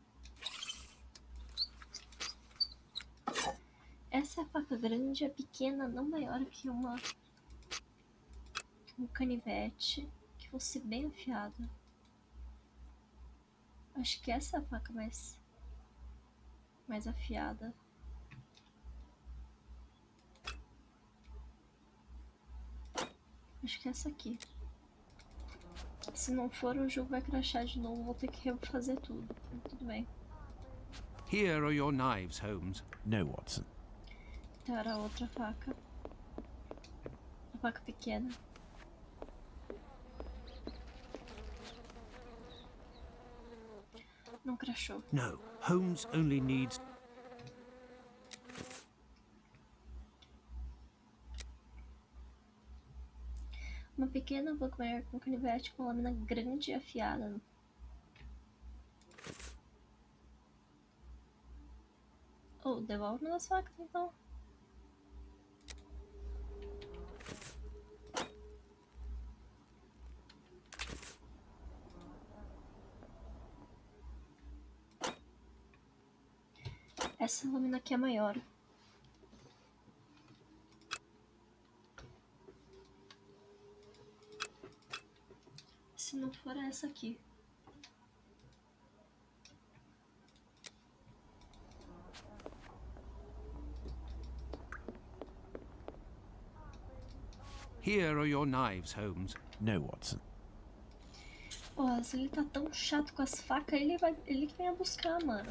Essa é a faca grande, a pequena, não maior que um canivete, que fosse bem afiada. Acho que essa é a faca mais afiada. Acho que é essa aqui. Se não for, o jogo vai crashar de novo, vou ter que refazer tudo. Tudo bem. Here are your knives, Holmes. No, Watson. Então era a outra faca. A faca pequena. Não crashou. No, Holmes only needs... Uma pequena faca maior com canivete com lâmina grande e afiada. Oh, devolve uma das facas então. Essa lâmina aqui é maior. Se não for essa aqui. Here are your knives, Holmes. No, Watson. Porra, se ele tá tão chato com as facas, ele que vem a buscar, mano.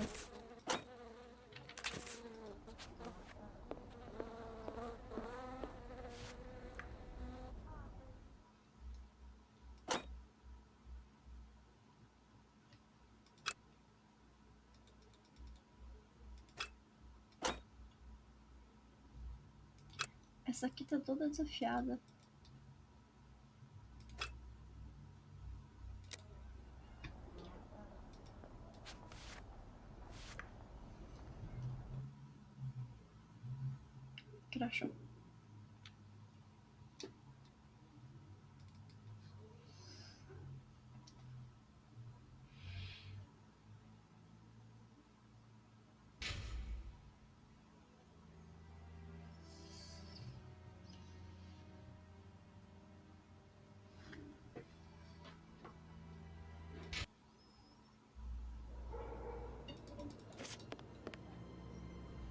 Essa aqui tá toda desafiada. Crashou.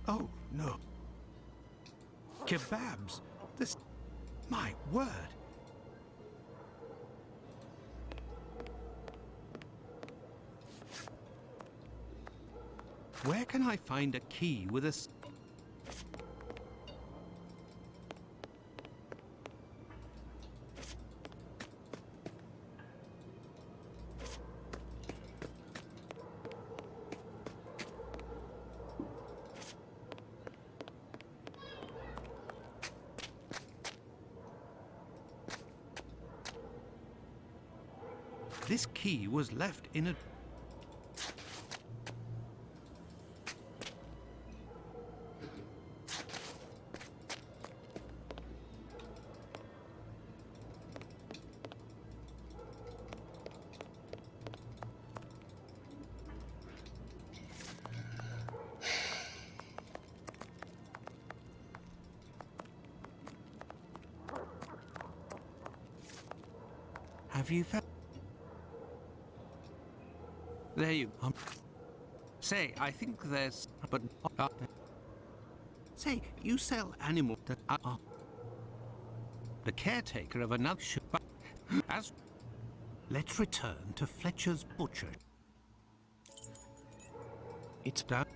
Oh, no. Kebabs. This... My word. Where can I find a key with a... This key was left in a... Have you found... There you... Say, I think there's... But... Say, you sell animals that are... The caretaker of another shop... As... Let's return to Fletcher's butcher. It's done.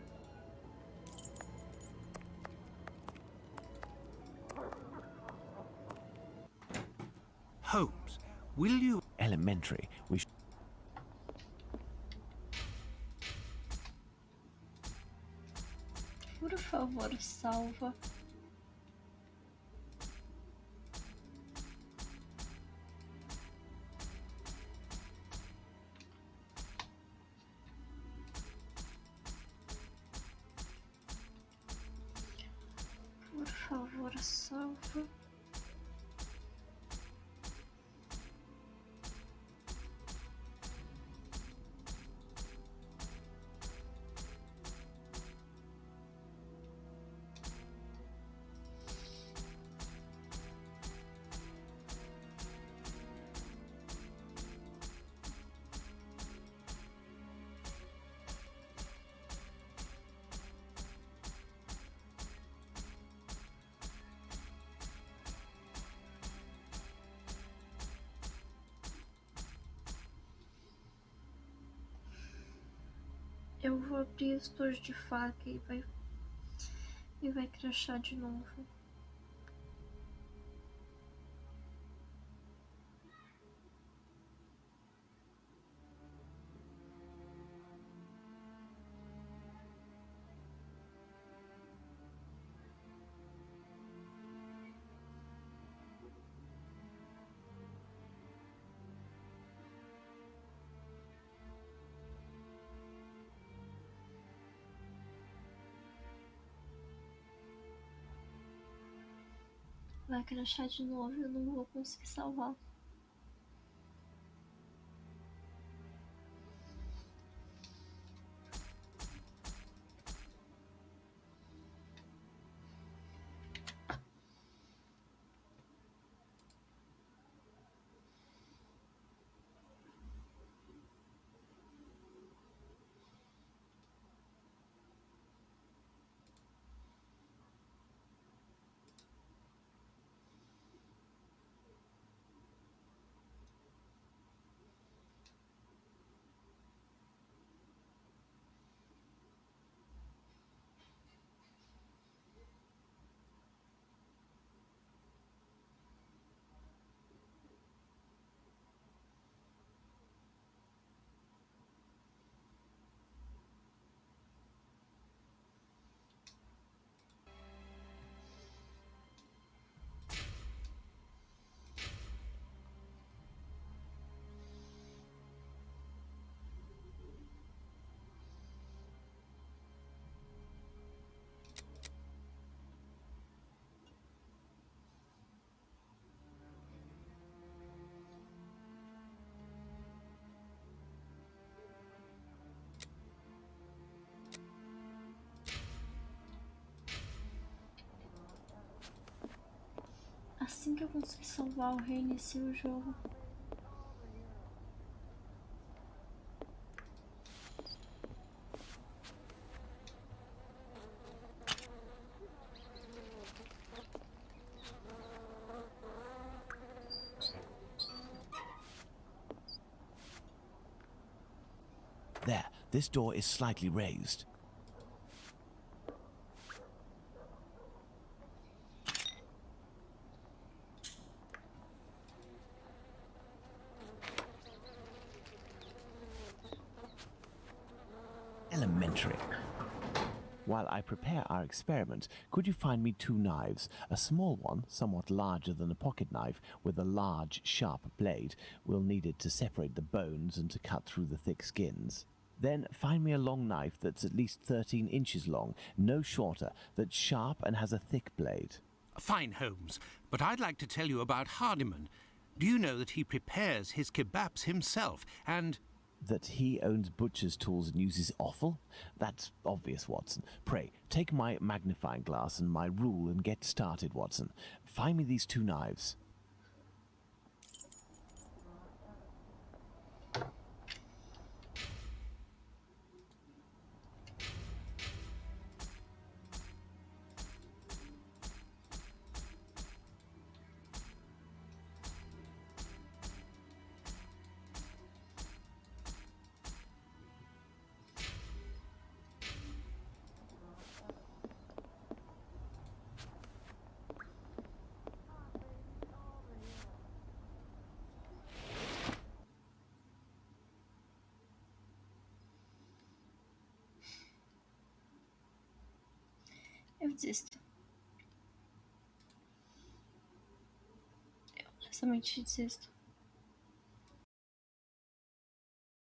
Holmes, will you... Elementary. We Por favor, salva. Por favor, salva. Eu vou abrir o estojo de faca e vai crachar de novo. Vai crachar de novo e eu não vou conseguir salvar. Assim que eu conseguir salvar, eu reinicio o jogo. There, this door is slightly raised. Elementary. While I prepare our experiment, could you find me 2 knives? A small one, somewhat larger than a pocket knife, with a large, sharp blade. We'll need it to separate the bones and to cut through the thick skins. Then find me a long knife that's at least 13 inches long, no shorter, that's sharp and has a thick blade. Fine, Holmes, but I'd like to tell you about Hardiman. Do you know that he prepares his kebabs himself, and... That he owns butcher's tools and uses offal? That's obvious, Watson. Pray, take my magnifying glass and my rule and get started, Watson. Find me these 2 knives. Eu desisto. Eu honestamente desisto.